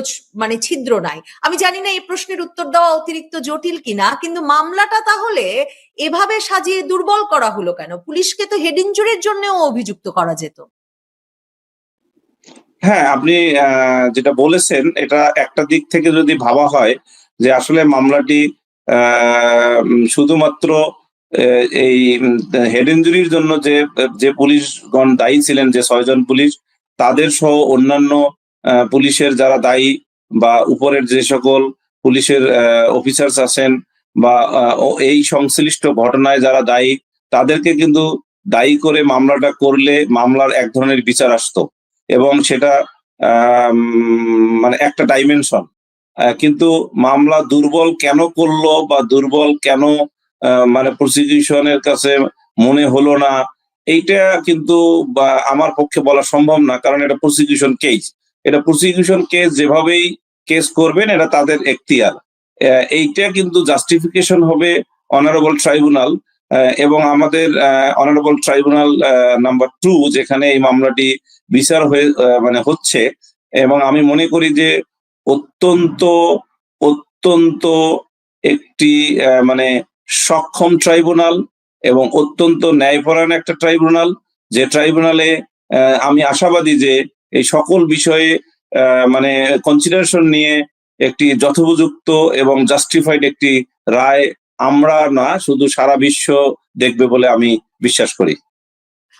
ছিদ্র নাই। আমি জানি না এই প্রশ্নের উত্তর দেওয়া অতিরিক্ত জটিল কিনা, কিন্তু মামলাটা তাহলে এভাবে সাজিয়ে দুর্বল করা হলো কেন? পুলিশকে তো হেড ইনজুরির জন্যও অভিযুক্ত করা যেত। হ্যাঁ, আপনি যেটা বলেছেন এটা একটা দিক থেকে যদি ভাবা হয় যে আসলে মামলাটি শুধুমাত্র এই হেড ইনজুরির জন্য যে পুলিশগণ দায়ী ছিলেন, যে 6 জন পুলিশ, তাদের সহ অন্যান্য পুলিশের যারা দায়ী বা উপরের যে সকল পুলিশের অফিসার্স আছেন বা এই সংশ্লিষ্ট ঘটনায় যারা দায়ী, তাদেরকে কিন্তু দায়ী করে মামলাটা করলে মামলার এক ধরনের বিচার আসতো, এবং সেটা একটা ডাইমেনশন। কিন্তু মামলা দুর্বল কেন করলো বা দুর্বল কেন প্রসিকিউশনের কাছে মনে হলো না, এইটা কিন্তু আমার পক্ষে বলা সম্ভব না, কারণ এটা প্রসিকিউশন কেস, যেভাবেই কেস করবেন এটা তাদের এখতিয়ার। এইটা কিন্তু জাস্টিফিকেশন হবে অনারেবল ট্রাইব্যুনাল, এবং আমাদের অনারেবল ট্রাইব্যুনাল নাম্বার 2 যেখানে এই মামলাটি বিচার হচ্ছে, এবং আমি মনে করি যে অত্যন্ত একটি সক্ষম ট্রাইব্যুনাল এবং অত্যন্ত ন্যায়পরায়ণ একটা ট্রাইব্যুনাল, যে ট্রাইব্যুনালে আমি আশাবাদী যে এই সকল বিষয়ে কনসিডারেশন নিয়ে একটি যথোপযুক্ত এবং জাস্টিফাইড একটি রায় আমরা না শুধু সারা বিশ্ব দেখবে বলে আমি বিশ্বাস করি।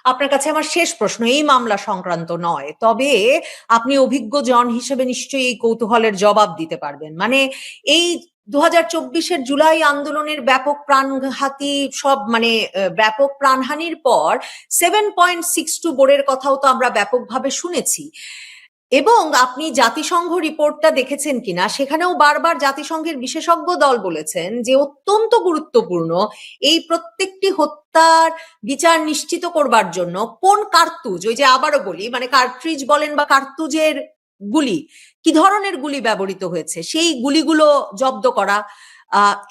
আপনার কাছে আমার শেষ প্রশ্ন, এই মামলা সংক্রান্ত নয়, তবে আপনি অভিজ্ঞ জন হিসেবে নিশ্চয়ই এই কৌতূহলের জবাব দিতে পারবেন। মানে এই 2024-এর জুলাই আন্দোলনের ব্যাপক প্রাণঘাতী সব মানে ব্যাপক প্রাণহানির পর 7.62 বোর্ডের কথাও তো আমরা ব্যাপকভাবে শুনেছি। এবং আপনি জাতিসংঘ রিপোর্টটা দেখেছেন কিনা, সেখানেও বারবার জাতিসংঘের বিশেষজ্ঞ দল বলেছেন যে অত্যন্ত গুরুত্বপূর্ণ এই প্রত্যেকটি হত্যার বিচার নিশ্চিত করবার জন্য কোন কার্তুজ, ওই যে আবারও বলি মানে কার্ট্রিজ বলেন বা কার্তুজের গুলি, কি ধরনের গুলি ব্যবহৃত হয়েছে সেই গুলিগুলো জব্দ করা,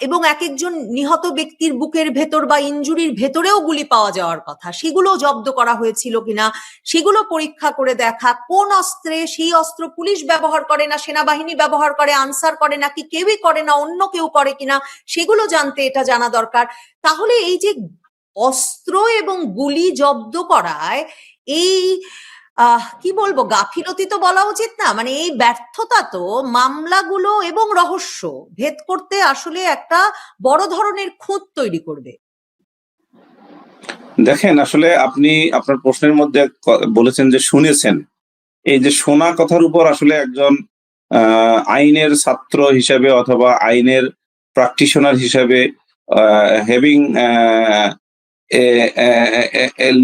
এবং এক একজন নিহত ব্যক্তির বুকের ভেতর বা ইনজুরির ভেতরেও গুলি পাওয়া যাওয়ার কথা, সেগুলো জব্দ করা হয়েছিল কিনা সেগুলো পরীক্ষা করে দেখা, কোন অস্ত্রে, সেই অস্ত্র পুলিশ ব্যবহার করে না সেনাবাহিনী ব্যবহার করে, আনসার করে নাকি কেউই করে না অন্য কেউ করে কিনা সেগুলো জানতে এটা জানা দরকার। তাহলে এই যে অস্ত্র এবং গুলি জব্দ করায় এই কি বলবো, গাফিলতি তো বলা উচিত না, মানে এই ব্যর্থতা তো মামলাগুলো এবং রহস্য ভেদ করতে আসলে একটা বড় ধরনের খুঁত তৈরি করবে। দেখেন, আসলে আপনি আপনার প্রশ্নের মধ্যে বলেছেন যে শুনেছেন। এই যে শোনা কথার উপর আসলে একজন আইনের ছাত্র হিসাবে অথবা আইনের প্র্যাকটিশনার হিসাবে having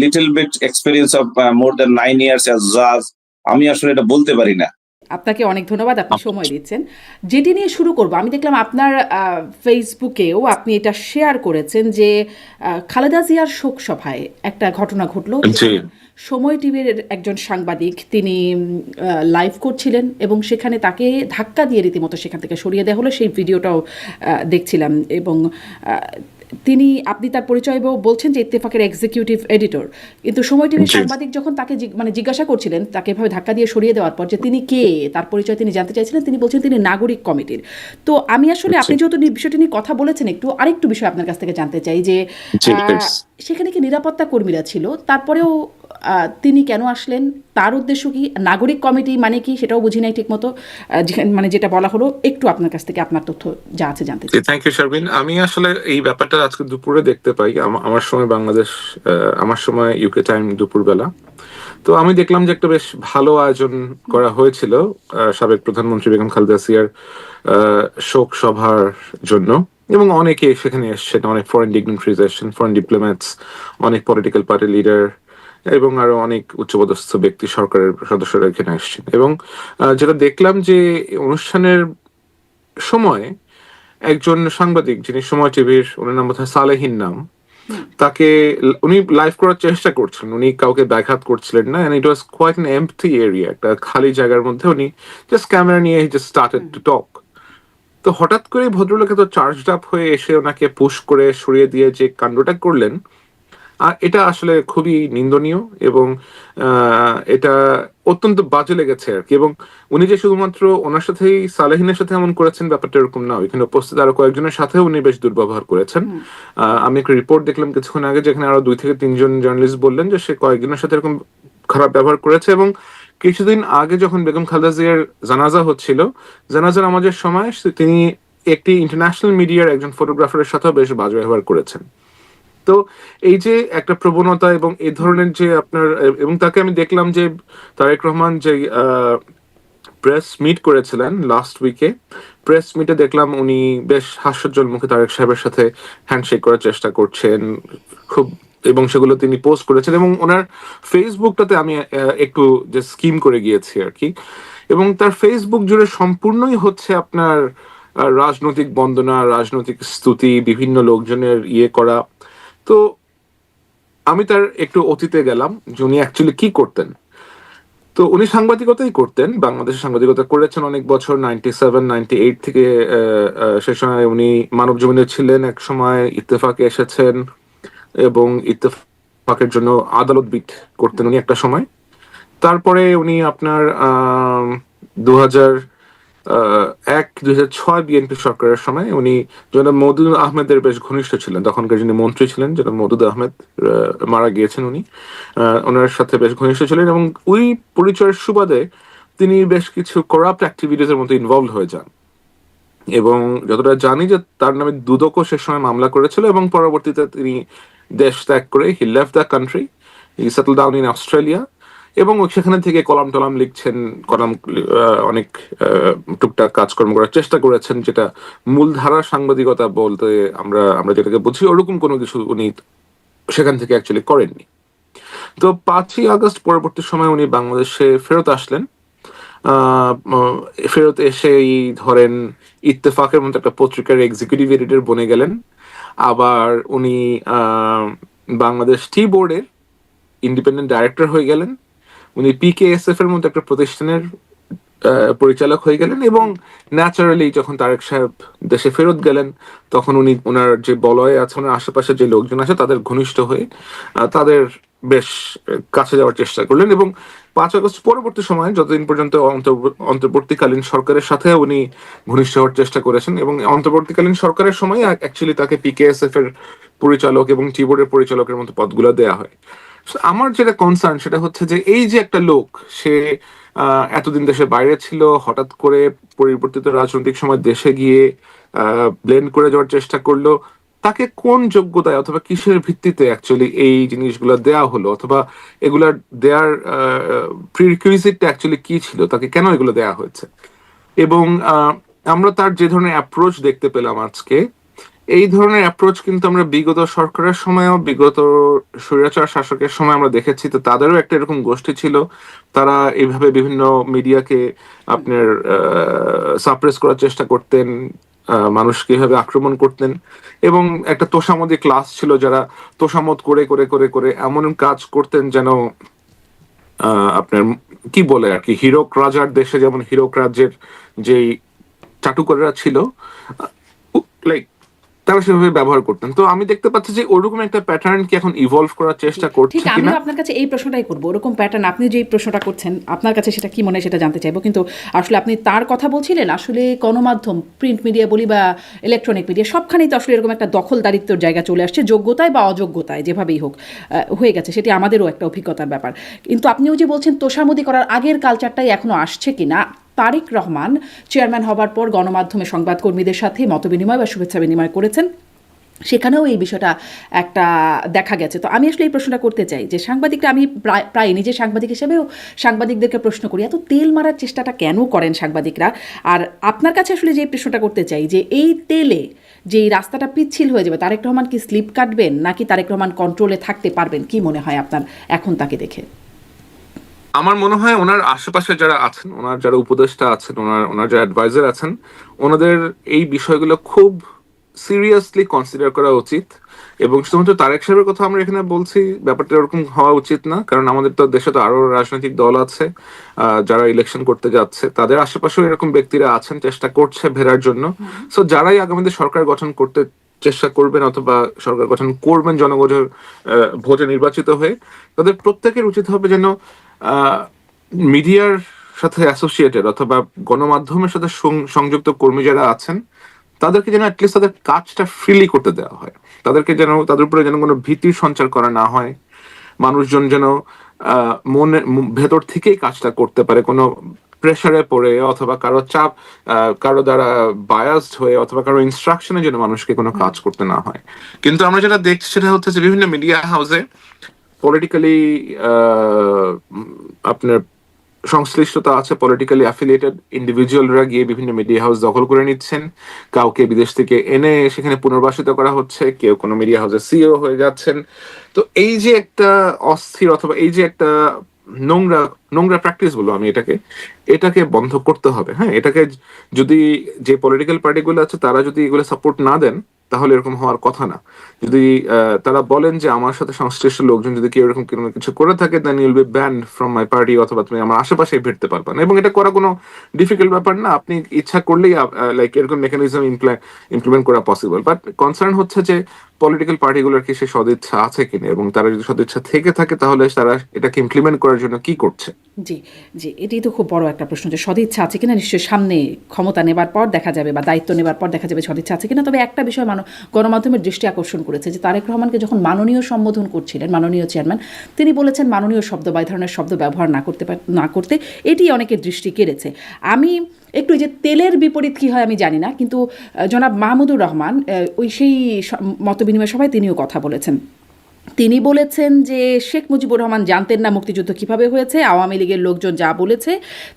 little bit experience of more than 9 years as জাজ, আমি আসলে এটা বলতে পারি না। আপনাকে অনেক ধন্যবাদ, আপনি সময় দিচ্ছেন। যেটি নিয়ে শুরু করব, আমি দেখলাম আপনার ফেসবুকেও আপনি এটা শেয়ার করেছেন যে খালেদা জিয়ার শোক সভায় একটা ঘটনা ঘটলো। সময় টিভির একজন সাংবাদিক তিনি লাইভ করছিলেন এবং সেখানে তাকে ধাক্কা দিয়ে রীতিমতো সেখান থেকে সরিয়ে দেওয়া হলো, সেই ভিডিওটাও দেখছিলাম। এবং আপনি তার পরিচয় বলছেন যে ইত্তেফাকের এক্সিকিউটিভ এডিটর, কিন্তু সময় টিভির সাংবাদিক যখন তাকে জিজ্ঞাসা করছিলেন তাকে এভাবে ধাক্কা দিয়ে সরিয়ে দেওয়ার পর যে তিনি কে, তার পরিচয় তিনি জানতে চাইছিলেন, তিনি বলছেন তিনি নাগরিক কমিটির। তো আমি আসলে আপনি যেহেতু বিষয়টি নিয়ে কথা বলেছেন, আরেকটু বিষয় আপনার কাছ থেকে জানতে চাই যে সেখানে কি নিরাপত্তা কর্মীরা ছিল, তারপরেও তিনি কেন আসলেন, তার উদ্দেশ্য কি, নাগরিক কমিটি মানে কি সেটাও বুঝি নাই ঠিক মতো, মানে যেটা বলা হলো, একটু আপনার কাছ থেকে আপনার তথ্য যা আছে জানতে চাই। Thank you Sharmin. আমি আসলে এই ব্যাপারটা আজকে দুপুরে দেখতে পাই, আমার সময় বাংলাদেশ, আমার সময় ইউকে টাইম দুপুরবেলা। তো আমি দেখলাম যে একটা বেশ ভালো আয়োজন করা হয়েছিল সাবেক প্রধানমন্ত্রী বেগম খালেদা জিয়ার শোক সভার জন্য, এবং অনেকে সেখানে এসছেন, অনেক ফরেন ডিগনিটারিজ এসছেন, ফরেন ডিপ্লোম্যাটস, অনেক পলিটিক্যাল পার্টি লিডার এবং আরো অনেক উচ্চপদস্থ ব্যক্তি, সরকারের সদস্যরা এখানে আসছেন। এবং যেটা দেখলাম যে অনুষ্ঠানের সময় একজন সাংবাদিক, যিনি সময় টিভির, ওনার নাম বোধহয় সালেহীন নাম, তাকে উনি লাইভ করার চেষ্টা করছিলেন, উনি কাউকে ব্যাঘাত করছিলেন না, and it was quite an empty area, একটা খালি জায়গার মধ্যে উনি জাস্ট ক্যামেরা নিয়ে জাস্ট স্টার্টেড টু টক। তো হঠাৎ করে ভদ্রলোক তো চার্জড আপ হয়ে এসে ওনাকে পুশ করে সরিয়ে দিয়ে যে কাণ্ডটা করলেন, এটা আসলে খুবই নিন্দনীয় এবং এটা অত্যন্ত বাজে লেগেছে আর কি। এবং উনি যে শুধুমাত্র ওনার সাথেই, সালেহিনের সাথে এমন করেছেন ব্যাপারটা এরকম না, এখানে উপস্থিত আরো কয়েকজনের সাথেও উনি বেশ দুর্ব্যবহার করেছেন। আমি একটা রিপোর্ট দেখলাম কিছুক্ষণ আগে, যেখানে আরো 2 থেকে 3 জন জার্নালিস্ট বললেন যে সে কয়েকজনের সাথে এরকম খারাপ ব্যবহার করেছে। এবং কিছুদিন আগে যখন বেগম খালেদা জিয়ার জানাজা হচ্ছিল, জানাজা নামাজের সময় তিনি একটি ইন্টারন্যাশনাল মিডিয়ার একজন ফটোগ্রাফারের সাথেও বেশ বাজে ব্যবহার করেছেন। তো এই যে একটা প্রবণতা এবং এই ধরনের যে আপনার, এবং তাকে আমি দেখলাম যে তারেক রহমান যে প্রেস মিট করেছিলেন লাস্ট উইকে, প্রেস মিটে দেখলাম উনি বেশ হাস্যোজ্জ্বল মুখে তারেক সাহেবের সাথে হ্যান্ডশেক করার চেষ্টা করছেন খুব, এবং সেগুলো তিনি পোস্ট করেছেন। এবং ওনার ফেসবুকটাতে আমি একটু যে স্কিম করে গিয়েছি আর কি, এবং তার ফেসবুক জুড়ে সম্পূর্ণই হচ্ছে আপনার রাজনৈতিক বন্দনা, রাজনৈতিক স্তুতি, বিভিন্ন লোকজনের করা। তো আমি তার একটু অতীতে গেলাম যে উনি অ্যাকচুয়ালি কি করতেন। তো উনি সাংবাদিকতাই করতেন, বাংলাদেশে সাংবাদিকতা করেছেন অনেক বছর, 97, 98 থেকে সে সময় উনি মানব জমিনে ছিলেন, এক সময় ইত্তেফাকে এসেছেন এবং ইত্তেফাকের জন্য আদালত বিট করতেন উনি একটা সময়। তারপরে উনি আপনার 2001-2006 বিএনপি সরকারের সময় উনি জনাব মওদুদ আহমেদের বেশ ঘনিষ্ঠ ছিলেন, তখনকার যিনি মন্ত্রী ছিলেন জনাব মওদুদ আহমেদ, মারা গিয়েছেন উনি, ওনার সাথে বেশ ঘনিষ্ঠ ছিলেন। এবং ওই পরিচয়ের সুবাদে তিনি বেশ কিছু করাপ্ট অ্যাক্টিভিটিস এর মধ্যে ইনভলভ হয়ে যান, এবং যতটা জানি যে তার নামে দুদকও সে সময় মামলা করেছিল, এবং পরবর্তীতে তিনি দেশ ত্যাগ করে he left the country E settle down in Australia, এবং সেখানে থেকে কলাম টলাম লিখছেন, অনেক টুকটাক কাজকর্ম করার চেষ্টা করেছেন, যেটা মূলধারার সাংবাদিকতা বলতে আমরা আমরা যেটাকে বুঝি ওরকম কোনো কিছু উনি সেখান থেকে অ্যাকচুয়ালি করেননি। তো 5ই আগস্ট পরবর্তী সময় উনি বাংলাদেশে ফেরত আসলেন। ফেরত এসেই ধরেন ইত্তেফাকের মতো একটা পত্রিকার এক্সিকিউটিভ এডিটর বনে গেলেন। আবার উনি বাংলাদেশ টি বোর্ডের ইন্ডিপেন্ডেন্ট ডাইরেক্টর হয়ে গেলেন। উনি পিকেএসএফ এর মতো একটা প্রতিষ্ঠানের পরিচালক হয়ে গেলেন, এবং ন্যাচারালি যখন তারেক সাহেব দেশে ফেরত গেলেন তখন উনি ওনার যে বলয়ে আছে, ওনার আশেপাশে যে লোকজন আছে তাদের ঘনিষ্ঠ হয়ে তাদের বেশ কাছে যাওয়ার চেষ্টা করলেন। এবং 5 আগস্ট পরবর্তী সময় যতদিন পর্যন্ত অন্তর্বর্তীকালীন সরকারের সাথে উনি ঘনিষ্ঠ হওয়ার চেষ্টা করেছেন, এবং অন্তর্বর্তীকালীন সরকারের সময় অ্যাকচুয়ালি তাকে পিকেএসএফ এর পরিচালক এবং টি বোর্ডের পরিচালকের মতো পদগুলো দেয়া হয়। আমার যেটা কনসার্ন সেটা হচ্ছে যে এই যে একটা লোক, সে এতদিন দেশের বাইরে ছিল, হঠাৎ করে পরিবর্তিত রাজনৈতিক সময় দেশে গিয়ে ব্লেন্ড করে যাওয়ার চেষ্টা করলো, তাকে কোন যোগ্যতায় অথবা কিসের ভিত্তিতে অ্যাকচুয়ালি এই জিনিসগুলো দেয়া হলো, অথবা এগুলা দেয়ার প্রিরিকুইজিটটা অ্যাকচুয়ালি কি ছিল, তাকে কেন এগুলো দেয়া হয়েছে। এবং আমরা তার যে ধরনের অ্যাপ্রোচ দেখতে পেলাম আজকে, এই ধরনের অ্যাপ্রোচ কিন্তু আমরা বিগত সরকারের সময়ও, বিগত স্বৈরাচার শাসকের সময় আমরা দেখেছি। তো তাদেরও একটা এরকম গোষ্ঠী ছিল, তারা এইভাবে বিভিন্ন মিডিয়াকে আপনার সাপ্রেস করার চেষ্টা করতেন, মানুষকে এইভাবে আক্রমণ করতেন, এবং একটা তোষামদি ক্লাস ছিল যারা তোষামত করে করে করে করে এমন কাজ করতেন যেন আপনার কি বলে আর কি, হীরক রাজার দেশে যেমন হীরক রাজ্যের যেই চাটুকাররা ছিল, লাইক তারা সেভাবে ব্যবহার করতেন। তো আমি দেখতে পাচ্ছি যে ওরকম একটা প্যাটার্ন কি এখন ইভলভ করার চেষ্টা করছে ঠিক, কিনা। আমিও আপনার কাছে এই প্রশ্নটাই করবো, ওরকম প্যাটার্ন আপনি যে প্রশ্নটা করছেন আপনার কাছে সেটা কি মনে হয় সেটা জানতে চাইবো। কিন্তু আসলে আপনি তার কথা বলছিলেন, আসলে গণমাধ্যম, প্রিন্ট মিডিয়া বলি বা ইলেকট্রনিক মিডিয়া, সবখানেই তো আসলে এরকম একটা দখলদারিত্বর জায়গা চলে আসছে, যোগ্যতায় বা অযোগ্যতায় যেভাবেই হোক হয়ে গেছে, সেটি আমাদেরও একটা অভিজ্ঞতার ব্যাপার। কিন্তু আপনিও যে বলছেন তোষামোদি করার আগের কালচারটাই এখনো আসছে কিনা, তারেক রহমান চেয়ারম্যান হবার পর গণমাধ্যমে সংবাদকর্মীদের সাথে মতবিনিময় বা শুভেচ্ছা বিনিময় করেছেন, সেখানেও এই বিষয়টা একটা দেখা গেছে। তো আমি আসলে এই প্রশ্নটা করতে চাই যে সাংবাদিকরা, আমি প্রায় নিজে সাংবাদিক হিসেবেও সাংবাদিকদেরকে প্রশ্ন করি, এত তেল মারার চেষ্টাটা কেন করেন সাংবাদিকরা? আর আপনার কাছে আসলে যে প্রশ্নটা করতে চাই যে এই তেলে যে এই রাস্তাটা পিচ্ছিল হয়ে যাবে, তারেক রহমান কি স্লিপ কাটবেন, নাকি তারেক রহমান কন্ট্রোলে থাকতে পারবেন? কি মনে হয় আপনার এখন তাকে দেখে? আমার মনে হয় ওনার আশেপাশে যারা আছেন, ওনার যারা উপদেষ্টা আছেন, ওনার যারা অ্যাডভাইজার আছেন, ওনাদের এই বিষয়গুলো খুব সিরিয়াসলি কনসিডার করা উচিত। এবং শুধুমাত্র তারেক সাহেবের কথা আমরা এখানে বলছি, ব্যাপারটা এরকম হওয়া উচিত না, কারণ আমাদের তো দেশে তো আরো রাজনৈতিক দল আছে যারা ইলেকশন করতে যাচ্ছে, তাদের আশেপাশেও এরকম ব্যক্তিরা আছেন, চেষ্টা করছে ভেড়ার জন্য। সো যারাই আগামীতে সরকার গঠন করতে চেষ্টা করবেন অথবা সরকার গঠন করবেন জনগণের ভোটে নির্বাচিত হয়ে, তাদের প্রত্যেকের উচিত হবে যেন মিডিয়ার সাথে অ্যাসোসিয়েটেড অথবা গণমাধ্যমের সাথে সংযুক্ত কর্মী যারা আছেন, তাদেরকে যেন অ্যাটলিস্ট তাদের কাজটা ফ্রিলি করতে দেওয়া হয়, তাদেরকে যেন তাদের উপরে যেন কোনো ভীতির সঞ্চার করা না হয়, মানুষজন যেন মনে ভেতর থেকেই কাজটা করতে পারে, কোনো প্রেসারে পড়ে অথবা কারো চাপ, কারো দ্বারা বায়াসড হয়ে অথবা কারো ইনস্ট্রাকশনে যেন মানুষকে কোনো কাজ করতে না হয়। কিন্তু আমরা যেটা দেখছি সেটা হচ্ছে যে বিভিন্ন মিডিয়া হাউসে পলিটিক্যালি আপনার সংশ্লিষ্টতা আছে, পলিটিক্যালি অ্যাফিলিয়েটেড ইন্ডিভিজুয়ালরা গিয়ে বিভিন্ন মিডিয়া হাউস দখল করে নিচ্ছেন, কাউকে বিদেশ থেকে এনে সেখানে পুনর্বাসিত করা হচ্ছে, কেউ কোনো মিডিয়া হাউসের সিইও হয়ে যাচ্ছেন। তো এই যে একটা অস্থির অথবা এই যে একটা নোংরা নোংরা প্র্যাকটিস বলবো আমি এটাকে বন্ধ করতে হবে। হ্যাঁ, এটাকে যদি যে পলিটিক্যাল পার্টিগুলো আছে তারা যদি এগুলো সাপোর্ট না দেন তাহলে এরকম হওয়ার কথা না। যদি তারা বলেন যে আমার সাথে সংশ্লিষ্ট লোকজন যদি কেউ এরকম কোনো কিছু করে থাকে, then you'll be banned from my party, অথবা তুমি আমার আশেপাশে ভিড়তে পারবে না। এবং এটা করা কোনো ডিফিকাল্ট ব্যাপার না, আপনি ইচ্ছা করলেই লাইক এরকম মেকানিজম ইমপ্লিমেন্ট করা পসিবল। বাট কনসার্ন হচ্ছে যে পলিটিক্যাল পার্টিগুলোর কি সে সদিচ্ছা আছে কিনা, এবং তারা যদি সদিচ্ছা থেকে থাকে তাহলে তারা এটাকে ইমপ্লিমেন্ট করার জন্য কি করছে। জি জি, এটাই তো খুব বড় একটা প্রশ্ন যে সদিচ্ছা আছে কিনা। নিশ্চয়ই সামনে ক্ষমতা নেবার পর দেখা যাবে বা দায়িত্ব নেবার পর দেখা যাবে সদিচ্ছা আছে কিনা। তবে একটা বিষয় গণমাধ্যমের দৃষ্টি আকর্ষণ করেছে যে তারেক রহমানকে যখন মাননীয় সম্বোধন করছিলেন মাননীয় চেয়ারম্যান, তিনি বলেছেন মাননীয় শব্দ বা এই ধরনের শব্দ ব্যবহার না করতে। এটি অনেকের দৃষ্টি কেড়েছে। আমি একটু যে তেলের বিপরীত কী হয় আমি জানি না, কিন্তু জনাব মাহমুদুর রহমান সেই মতবিনিময় সভায় তিনিও কথা বলেছেন তিনি বলেছেন যে শেখ মুজিবুর রহমান জানতেন না মুক্তিযুদ্ধ কিভাবে হয়েছে, আওয়ামী লীগের লোকজন যা বলেছে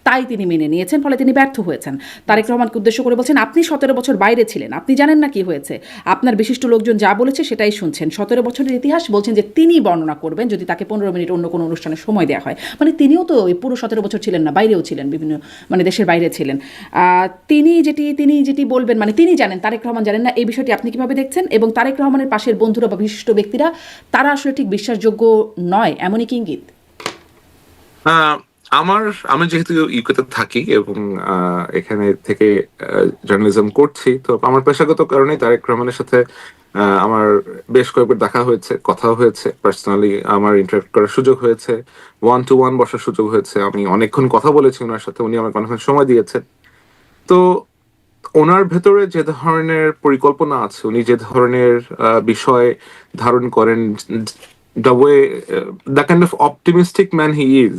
তাই তিনি মেনে নিয়েছেন, ফলে তিনি ব্যর্থ হয়েছেন। তারেক রহমানকে উদ্দেশ্য করে বলছেন, আপনি 17 বছর বাইরে ছিলেন, আপনি জানেন না কি হয়েছে, আপনার বিশিষ্ট লোকজন যা বলেছে সেটাই শুনছেন। 17 বছরের ইতিহাস বলছেন যে তিনি বর্ণনা করবেন যদি তাকে 15 মিনিট অন্য কোনো অনুষ্ঠানে সময় দেওয়া হয়। মানে তিনিও তো এই পুরো 17 বছর ছিলেন না, বাইরেও ছিলেন, বিভিন্ন মানে দেশের বাইরে ছিলেন। তিনি যেটি বলবেন মানে তিনি জানেন, তারেক রহমান জানেন না, এই বিষয়টি আপনি কিভাবে দেখছেন? এবং তারেক রহমানের পাশের বন্ধুরা বা বিশিষ্ট ব্যক্তিরা তারা আসলে ঠিক বিশ্বাসযোগ্য নয়, এমনই কি ইঙ্গিত? আমি যেহেতু ইউকেতে থাকি এবং এখানে থেকে জার্নালিজম করছি, তো আমার পেশাগত কারণে তারেক রহমানের সাথে আমার বেশ কয়েকবার দেখা হয়েছে, কথা হয়েছে, পার্সোনালি আমার ইন্টারাক্ট করার সুযোগ হয়েছে, 1-to-1 বসার সুযোগ হয়েছে, আমি অনেকক্ষণ কথা বলেছি ওনার সাথে, উনি আমাকে অনেকক্ষণ সময় দিয়েছেন। তো ওনার ভেতরে যে ধরনের পরিকল্পনা আছে, উনি যে ধরনের বিষয় ধারণ করেন, the way, the kind of optimistic man he is,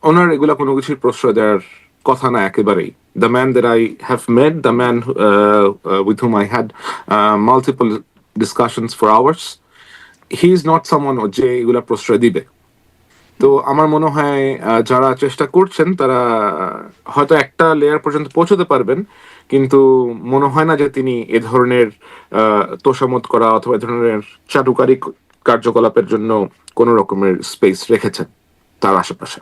ওনার এগুলা কোনো কিছুর প্রশ্রয় দেওয়ার কথা না একেবারেই। The man that I have met, the man with whom I had multiple discussions for hours, he is not someone যে এগুলা প্রশ্রয় দিবে। তো আমার মনে হয় যারা চেষ্টা করছেন তারা হয়তো একটা লেয়ার পর্যন্ত পৌঁছতে পারবেন, কিন্তু মনে হয় না যে তিনি এ ধরনের তোষামত করা অথবা এ ধরনের চাটুকারী কার্যকলাপের জন্য কোন রকমের স্পেস রেখেছেন তার আশেপাশে।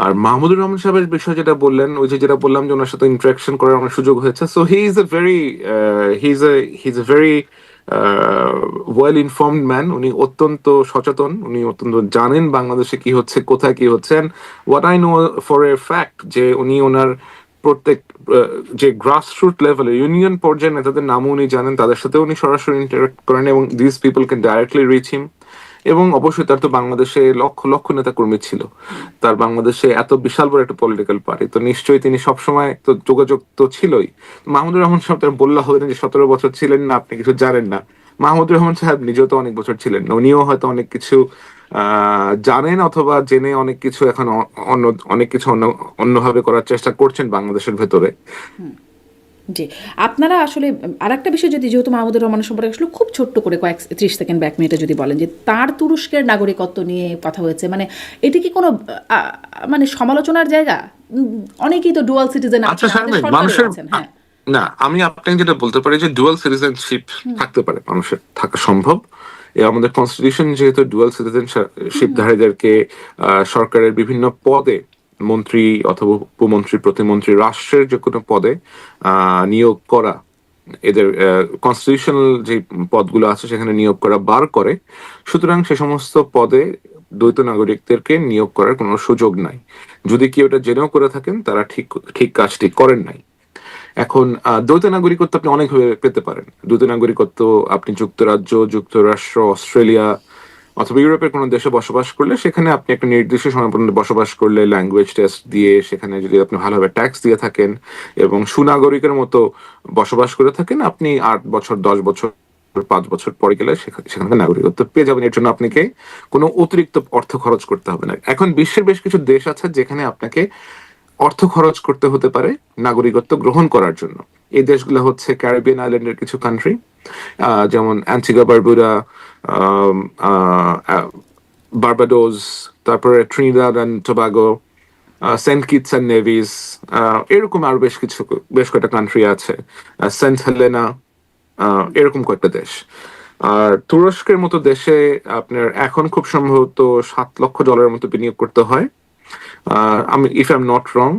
আর মাহমুদুর রহমান সাহেবের বিষয় যেটা বললেন, ওই যে যেটা বললাম যে ওনার সাথে ইন্টারাকশন করার আমার সুযোগ হয়েছে, so he is a very well informed man. উনি অত্যন্ত সচেতন, উনি অত্যন্ত জানেন বাংলাদেশে কি হচ্ছে, কোথায় কি হচ্ছে। What I know for a fact যে উনি ওনার প্রত্যেক যে গ্রাসরুট লেভেলে ইউনিয়ন পর্যায়ে নেতাদের নামও উনি জানেন, তাদের সাথে উনি সরাসরি ইন্টারাক্ট করেন এবং this people can directly reach him. এবং অবশ্যই তার তো বাংলাদেশে লক্ষ লক্ষ নেতা কর্মী ছিল, তার বাংলাদেশে এত বিশাল বড় একটা পলিটিক্যাল পার্টি, তো নিশ্চয়ই তিনি সবসময় তো যোগাযোগ তো ছিলই। মাহমুদুর রহমান সাহেব তার বললা হবে না যে 17 বছর ছিলেন না, আপনি কিছু জানেন না। মাহমুদুর রহমান সাহেব নিজেও তো অনেক বছর ছিলেন না, উনিও হয়তো অনেক কিছু জানেন অথবা জেনে অনেক কিছু এখন অনেক কিছু অন্যভাবে করার চেষ্টা করছেন বাংলাদেশের ভেতরে। জি, আপনারা আসলে আরেকটা বিষয়, যদি যেহেতু মাহমুদুর রহমানের সম্পর্কে আসলে খুব ছোট্ট করে 30 সেকেন্ড বা 1 মিনিটে যদি বলেন যে তার তুরস্কের নাগরিকত্ব নিয়ে কথা হয়েছে, মানে এটি কি কোনো মানে সমালোচনার জায়গা? অনেকেই তো ডুয়াল সিটিজেন আচ্ছা মানুষের না, আমি আপনাকে যেটা বলতে পারি যে ডুয়াল সিটিজেনশিপ থাকতে পারে, মানুষের থাকা সম্ভব। আমাদের কনস্টিটিউশন যেহেতু ডুয়াল সিটিজেনশিপধারীদেরকে সরকারের বিভিন্ন পদে, মন্ত্রী অথবা উপমন্ত্রী, প্রতিমন্ত্রী, রাষ্ট্রের যে কোনো পদে নিয়োগ করা, এদের কনস্টিটিউশনাল যে পদগুলো আছে সেখানে নিয়োগ করা বার করে। সুতরাং সে সমস্ত পদে দ্বৈত নাগরিকদেরকে নিয়োগ করার কোনো সুযোগ নাই। যদি কেউ এটা জেনেও করে থাকেন, তারা ঠিক কাজটি করেন নাই। এখন দ্বৈত নাগরিকত্ব আপনি অনেকভাবে পেতে পারেন। দ্বৈত নাগরিকত্ব আপনি যুক্তরাজ্য, যুক্তরাষ্ট্র, অস্ট্রেলিয়া অথবা ইউরোপের কোনো দেশে বসবাস করলে সেখানে আপনি একটা নির্দিষ্ট সময় পর্যন্ত বসবাস করলে ল্যাঙ্গুয়েজ টেস্ট দিয়ে, সেখানে যদি আপনি ভালোভাবে ট্যাক্স দিয়ে থাকেন এবং সুনাগরিকের মতো বসবাস করে থাকেন, আপনি 8 বছর, 10 বছর, 5 বছর পরে গেলে সেখানকার নাগরিকত্ব পেয়ে যাবেন। এর জন্য আপনাকে কোনো অতিরিক্ত অর্থ খরচ করতে হবে না। এখন বিশ্বের বেশ কিছু দেশ আছে যেখানে আপনাকে অর্থ খরচ করতে হতে পারে নাগরিকত্ব গ্রহণ করার জন্য। এই দেশগুলো হচ্ছে ক্যারিবিয়ান আইল্যান্ডের কিছু কান্ট্রি, যেমন অ্যান্টিগা, বারবুডা, বার্বাডোস, তারপরে Trinidad and Tobago, saint Kitts and Nevis, এরকম আরো বেশ কয়েকটা কান্ট্রি আছে, সেন্ট হেলেনা, এরকম কয়েকটা দেশ। আর তুরস্কের মতো দেশে আপনার এখন খুব সম্ভবত $7 লক্ষ মতো বিনিয়োগ করতে হয়, আমি if I am not wrong.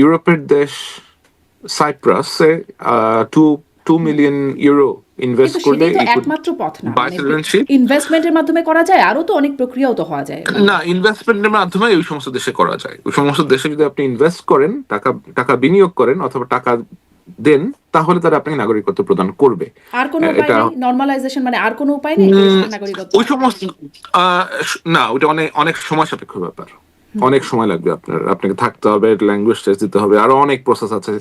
ইউরোপের দেশ সাইপ্রাসে 2 মিলিয়ন ইউরো ইনভেস্ট করলে একমাত্র পথ না, ইনভেস্টমেন্টের মাধ্যমে করা যায়, আরো তো অনেক প্রক্রিয়াও তো হওয়া যায় না। ইনভেস্টমেন্টের মাধ্যমে ওই সমস্ত দেশে করা যায়। ওই সমস্ত দেশে যদি আপনি ইনভেস্ট করেন, টাকা বিনিয়োগ করেন অথবা টাকা দেন, তাহলে তারা আপনাকে নাগরিকত্ব প্রদান করবে। আর কোনো উপায় নেই নরমালাইজেশন, মানে আর কোনো উপায় নেই নাগরিকত্ব? ওই সমস্ত না, ওটা অনেক সময় সাপেক্ষ ব্যাপার, অনেক সময় লাগবে। আপনাকে থাকতে হবে, ল্যাঙ্গুয়েজ টেস্ট দিতে হবে, আরো অনেক প্রসেস আছে।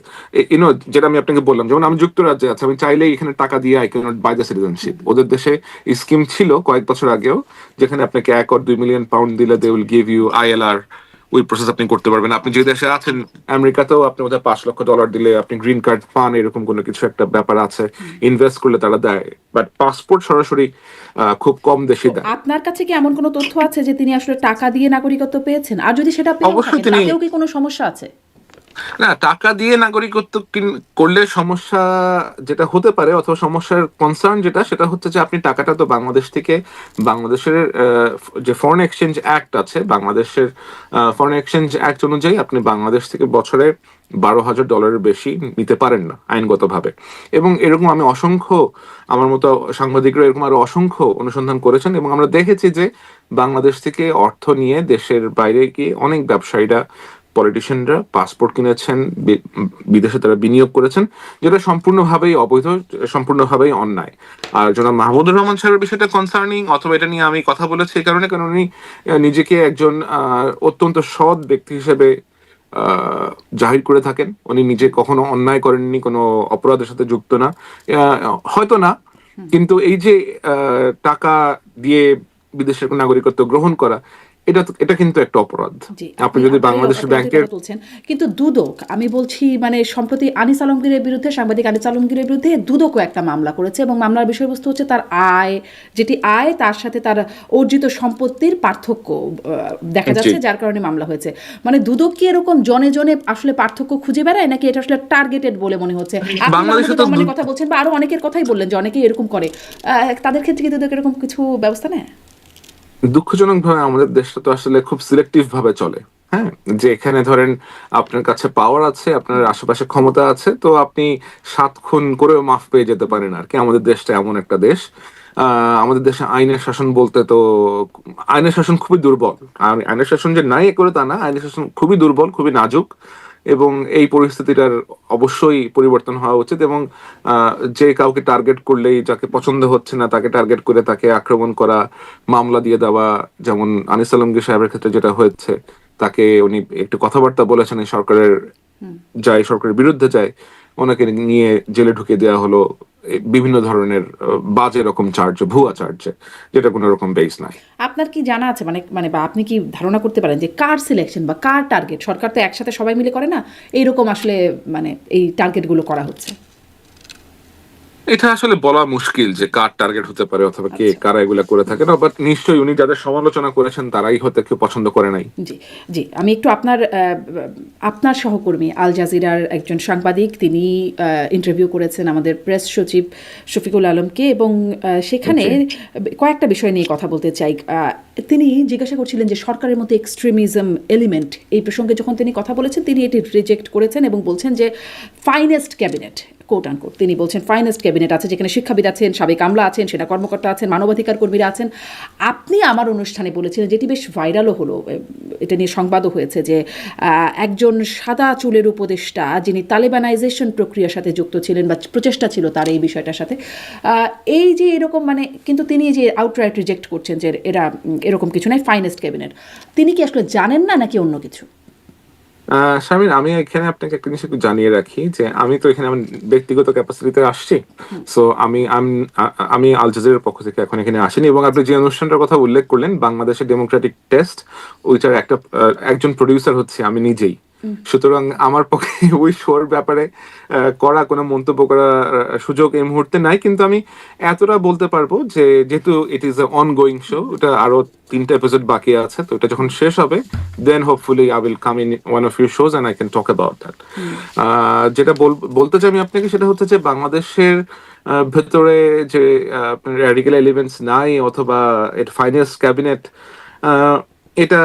যেটা আমি আপনাকে বললাম, যেমন আমি যুক্তরাজ্যে আছি, আমি চাইলেই এখানে টাকা দিয়ে I can not buy the citizenship. ওদের দেশে স্কিম ছিল কয়েক বছর আগেও, যেখানে আপনাকে 1 or 2 মিলিয়ন পাউন্ড দিলে they will give you ILR ওই প্রসেস আপনি করতে পারবেন। আপনি যে দেশে আছেন, আমেরিকাতেও আপনি ওদের $5 লাখ দিলে আপনি গ্রিন কার্ড পান, এরকম কোনো কিছু একটা ব্যাপার আছে। ইনভেস্ট করলে তারা দেয়, বাট পাসপোর্ট সরাসরি খুব কম দেশে দেয়। আপনার কাছে কি এমন কোনো তথ্য আছে যে তিনি আসলে টাকা দিয়ে নাগরিকত্ব পেয়েছেন? আর যদি সেটা পেয়ে অবশ্যই থাকেন তাতেও কি কোনো সমস্যা আছে? না, টাকা দিয়ে নাগরিকত্ব করলে সমস্যা যেটা হতে পারে, অথবা সমস্যার কনসার্ন যেটা, সেটা হচ্ছে যে আপনি টাকাটা তো বাংলাদেশ থেকে, বাংলাদেশের যে ফরেন এক্সচেঞ্জ অ্যাক্ট আছে, বাংলাদেশের ফরেন এক্সচেঞ্জ অ্যাক্ট অনুযায়ী আপনি বাংলাদেশ থেকে বছরে $12,000 বেশি নিতে পারেন না আইনগতভাবে। এবং এরকম আমি অসংখ্য, আমার মতো সাংবাদিকরা এরকম আরো অসংখ্য অনুসন্ধান করেছেন, এবং আমরা দেখেছি যে বাংলাদেশ থেকে অর্থ নিয়ে দেশের বাইরে গিয়ে অনেক ব্যবসায়ীরা, পলিটিশিয়ানরা পাসপোর্ট কিনেছেন, বিদেশে তারা বিনিয়োগ করেছেন, যেটা সম্পূর্ণভাবেই অবৈধ, সম্পূর্ণভাবেই অন্যায়। আর জনাব মাহমুদুর রহমান সাহেবের বিষয়টা কনসার্নিং, অথবা এটা নিয়ে আমি কথা বলেছি এই কারণে, কারণ উনি নিজেকে একজন অত্যন্ত সৎ ব্যক্তি হিসেবে জাহির করে থাকেন। উনি নিজে কখনো অন্যায় করেননি, কোনো অপরাধের সাথে যুক্ত না, হয়তো না, কিন্তু এই যে টাকা দিয়ে বিদেশের নাগরিকত্ব গ্রহণ করা, এটা কিন্তু একটা অপরাধ। আপনি যদি বাংলাদেশের ব্যাংকের বলছেন, কিন্তু দুদক, আমি বলছি মানে সম্প্রতি আনিস আলমগীরের বিরুদ্ধে, সাংবাদিক আনিস আলমগীরের বিরুদ্ধে দুদকও একটা মামলা করেছে, এবং মামলার বিষয়বস্তু হচ্ছে তার আয়, যেটি আয় তার সাথে তার অর্জিত সম্পত্তির পার্থক্য দেখা যাচ্ছে, যার কারণে মামলা হয়েছে। মানে দুদক কি এরকম জনে জনে আসলে পার্থক্য খুঁজে বেড়ায়, নাকি এটা আসলে টার্গেটেড বলে মনে হচ্ছে? বাংলাদেশে তো মানে কথা বলছেন, বা আরো অনেকের কথাই বললেন যে অনেকেই এরকম করে, তাদের ক্ষেত্রে কি দুদক এরকম কিছু ব্যবস্থা নেয়? দুঃখজনক ভাবে আমাদের দেশটা তো আসলে খুব সিলেক্টিভ ভাবে চলে। হ্যাঁ, যে এখানে ধরেন আপনার কাছে পাওয়ার আছে, আপনার আশেপাশে ক্ষমতা আছে, তো আপনি 7 খুন করেও মাফ পেয়ে যেতে পারেন আর কি। আমাদের দেশটা এমন একটা দেশ। আমাদের দেশে আইনের শাসন বলতে তো, আইনের শাসন খুবই দুর্বল। আর আইনের শাসন যে নাই করে তা না, আইনের শাসন খুবই দুর্বল, খুবই নাজুক, এবং এই পরিস্থিতিটার অবশ্যই পরিবর্তন হওয়া উচিত। এবং যে কাউকে টার্গেট করলেই, যাকে পছন্দ হচ্ছে না তাকে টার্গেট করে তাকে আক্রমণ করা, মামলা দিয়ে দেওয়া, যেমন আনিস আলমগীর সাহেবের ক্ষেত্রে যেটা হয়েছে, তাকে উনি একটু কথাবার্তা বলেছেন এই সরকারের, যায় সরকারের বিরুদ্ধে যায়, ওনাকে নিয়ে জেলে ঢুকিয়ে দেওয়া হলো বিভিন্ন ধরনের বাজে রকম চার্জ, ভুয়া চার্জ, যেটা কোনো রকম বেস নাই। আপনার কি জানা আছে, মানে মানে বা আপনি কি ধারণা করতে পারেন যে কার সিলেকশন বা কার টার্গেট, সরকার তো একসাথে সবাই মিলে করে না, এইরকম আসলে মানে এই টার্গেটগুলো করা হচ্ছে? এটা আসলে বলা মুশকিল যে কার টার্গেট হতে পারে, অথবা কে কারা এগুলা করে থাকে না, বাট নিশ্চয়ই উনি যাদের সমালোচনা করেছেন তারাই হয়তো কেউ পছন্দ করে নাই। জি জি, আমি একটু আপনার সহকর্মী আল জাজিরার একজন সাংবাদিক, তিনি ইন্টারভিউ করেছেন আমাদের প্রেস সচিব শফিকুল আলমকে, এবং সেখানে কয়েকটা বিষয় নিয়ে কথা বলতে চাই। তিনি জিজ্ঞাসা করছিলেন যে সরকারের মধ্যে এক্সট্রিমিজম এলিমেন্ট, এই প্রসঙ্গে যখন তিনি কথা বলেছেন, তিনি এটি রিজেক্ট করেছেন এবং বলছেন যে ফাইনেস্ট ক্যাবিনেট, কোট আনকোট, তিনি বলছেন ফাইনেস্ট ক্যাবিনেট আছে, যেখানে শিক্ষাবিদ আছেন, সাবেক আমলা আছেন, সেনা কর্মকর্তা আছেন, মানবাধিকার কর্মীরা আছেন। আপনি আমার অনুষ্ঠানে বলেছিলেন, যেটি বেশ ভাইরালও হলো, এটা নিয়ে সংবাদও হয়েছে, যে একজন সাদা চুলের উপদেষ্টা, যিনি তালেবানাইজেশন প্রক্রিয়ার সাথে যুক্ত ছিলেন বা প্রচেষ্টা ছিল তার এই বিষয়টার সাথে, এই যে এরকম মানে, কিন্তু তিনি যে আউটরাইট রিজেক্ট করছেন যে এরা এরকম কিছু নাই, ফাইনেস্ট ক্যাবিনেট, তিনি কি আসলে জানেন না নাকি অন্য কিছু? শামিন, আমি এখানে আপনাকে একটা জিনিস একটু জানিয়ে রাখি যে আমি তো এখানে আমার ব্যক্তিগত ক্যাপাসিটিতে আসছি। সো আমি আল জাজিরার পক্ষ থেকে এখন এখানে আসিনি। এবং আপনি যে অনুষ্ঠানটার কথা উল্লেখ করলেন, বাংলাদেশের ডেমোক্রেটিক টেস্ট, ওইটার একজন প্রডিউসার হচ্ছে আমি নিজেই। সুতরাং আমার পক্ষে ওই শোর ব্যাপারে করা কোনো মন্তব্য করার সুযোগ এই মুহূর্তে নাই। কিন্তু আমি এতটা বলতে পারবো যে যেহেতু it is a ongoing show, ওটা আরো 3টা এপিসোড বাকি আছে, তো এটা যখন শেষ হবে, then hopefully I will come in one of your shows and I can talk about that. যেটা বলতে চাই আমি আপনাকে, সেটা হচ্ছে যে বাংলাদেশের ভেতরে যে র্যাডিক্যাল এলিমেন্টস নাই, অথবা ফাইন্যান্স ক্যাবিনেট, এটা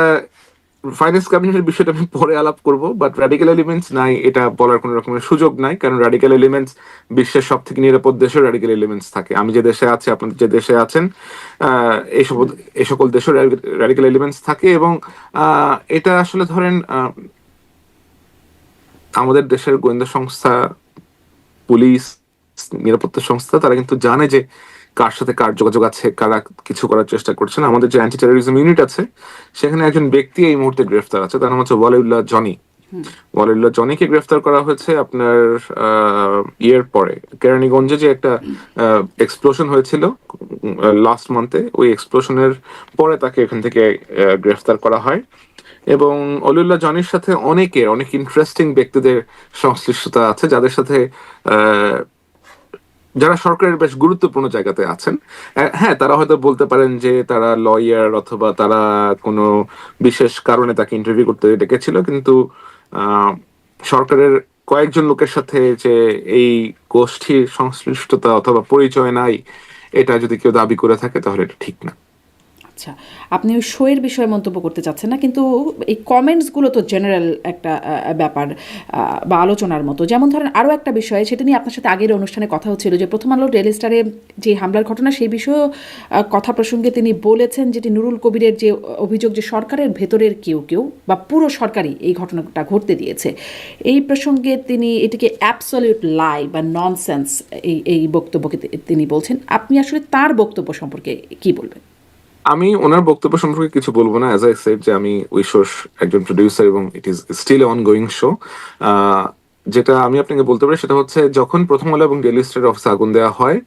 ফাইন্যান্স ক্যাবিনেটের বিষয়টা আমি পরে আলাপ করবো, বাট র্যাডিক্যাল এলিমেন্টস নাই এটা বলার কোনো রকমের সুযোগ নাই, কারণ র্যাডিক্যাল এলিমেন্টস বিশ্বের সব থেকে নিরাপদ দেশেও র্যাডিক্যাল এলিমেন্টস থাকে। আমি যে দেশে আছি, আপনার যে দেশে আছেন, এই সকল দেশেও র্যাডিক্যাল এলিমেন্টস থাকে। এবং এটা আসলে ধরেন আমাদের দেশের গোয়েন্দা সংস্থা, পুলিশ, নিরাপত্তা সংস্থা, তারা কিন্তু জানে যে কার সাথে কার যোগাযোগ আছে, কারা কিছু করার চেষ্টা করছেন। আমাদের যে অ্যান্টি টেরোরিজম ইউনিট আছে, সেখানে একজন ব্যক্তি এই মুহূর্তে গ্রেফতার আছে, তার নাম হচ্ছে ওয়ালিউল্লাহ জনি। ওয়ালিউল্লাহ জনিকে গ্রেফতার করা হয়েছে আপনার ইয়ের পরে, কেরানীগঞ্জে যে একটা এক্সপ্লোশন হয়েছিল লাস্ট মান্থে, ওই এক্সপ্লোশনের পরে তাকে এখান থেকে গ্রেফতার করা হয়। এবং অলিউল্লাহ জনির সাথে অনেক ইন্টারেস্টিং ব্যক্তিদের সংশ্লিষ্টতা আছে, যাদের সাথে আহ, যারা সরকারের বেশ গুরুত্বপূর্ণ জায়গাতে আছেন। হ্যাঁ, তারা হয়তো বলতে পারেন যে তারা লয়ার অথবা তারা কোনো বিশেষ কারণে তাকে ইন্টারভিউ করতে ডেকেছিল, কিন্তু আহ, সরকারের কয়েকজন লোকের সাথে যে এই গোষ্ঠীর সংশ্লিষ্টতা অথবা পরিচয় নাই, এটা যদি কেউ দাবি করে থাকে তাহলে এটা ঠিক না। আচ্ছা, আপনি ওই শোয়ের বিষয়ে মন্তব্য করতে চাচ্ছেন না, কিন্তু এই কমেন্টসগুলো তো জেনারেল একটা ব্যাপার বা আলোচনার মতো। যেমন ধরেন আরও একটা বিষয়, সেটা নিয়ে আপনার সাথে আগের অনুষ্ঠানে কথা হচ্ছিল যে প্রথম আলো ডেইলি স্টারে যে হামলার ঘটনা, সেই বিষয়েও কথা প্রসঙ্গে তিনি বলেছেন যেটি নুরুল কবিরের যে অভিযোগ যে সরকারের ভেতরের কেউ বা পুরো সরকারই এই ঘটনাটা ঘটতে দিয়েছে। এই প্রসঙ্গে তিনি এটিকে অ্যাবসলিউট লাই বা ননসেন্স এই বক্তব্যকে তিনি বলছেন। আপনি আসলে তার বক্তব্য সম্পর্কে কি বলবেন? আমি ওনার বক্তব্য সম্পর্কে কিছু বলবো না। অ্যাজ আই সেড যে আমি ওই শোর একজন প্রডিউসার এবং it is still ongoing show. যেটা আমি আপনাকে বলতে পারি সেটা হচ্ছে, যখন প্রথম আলো এবং ডেইলি স্টারের অফিসে আগুন দেওয়া হয়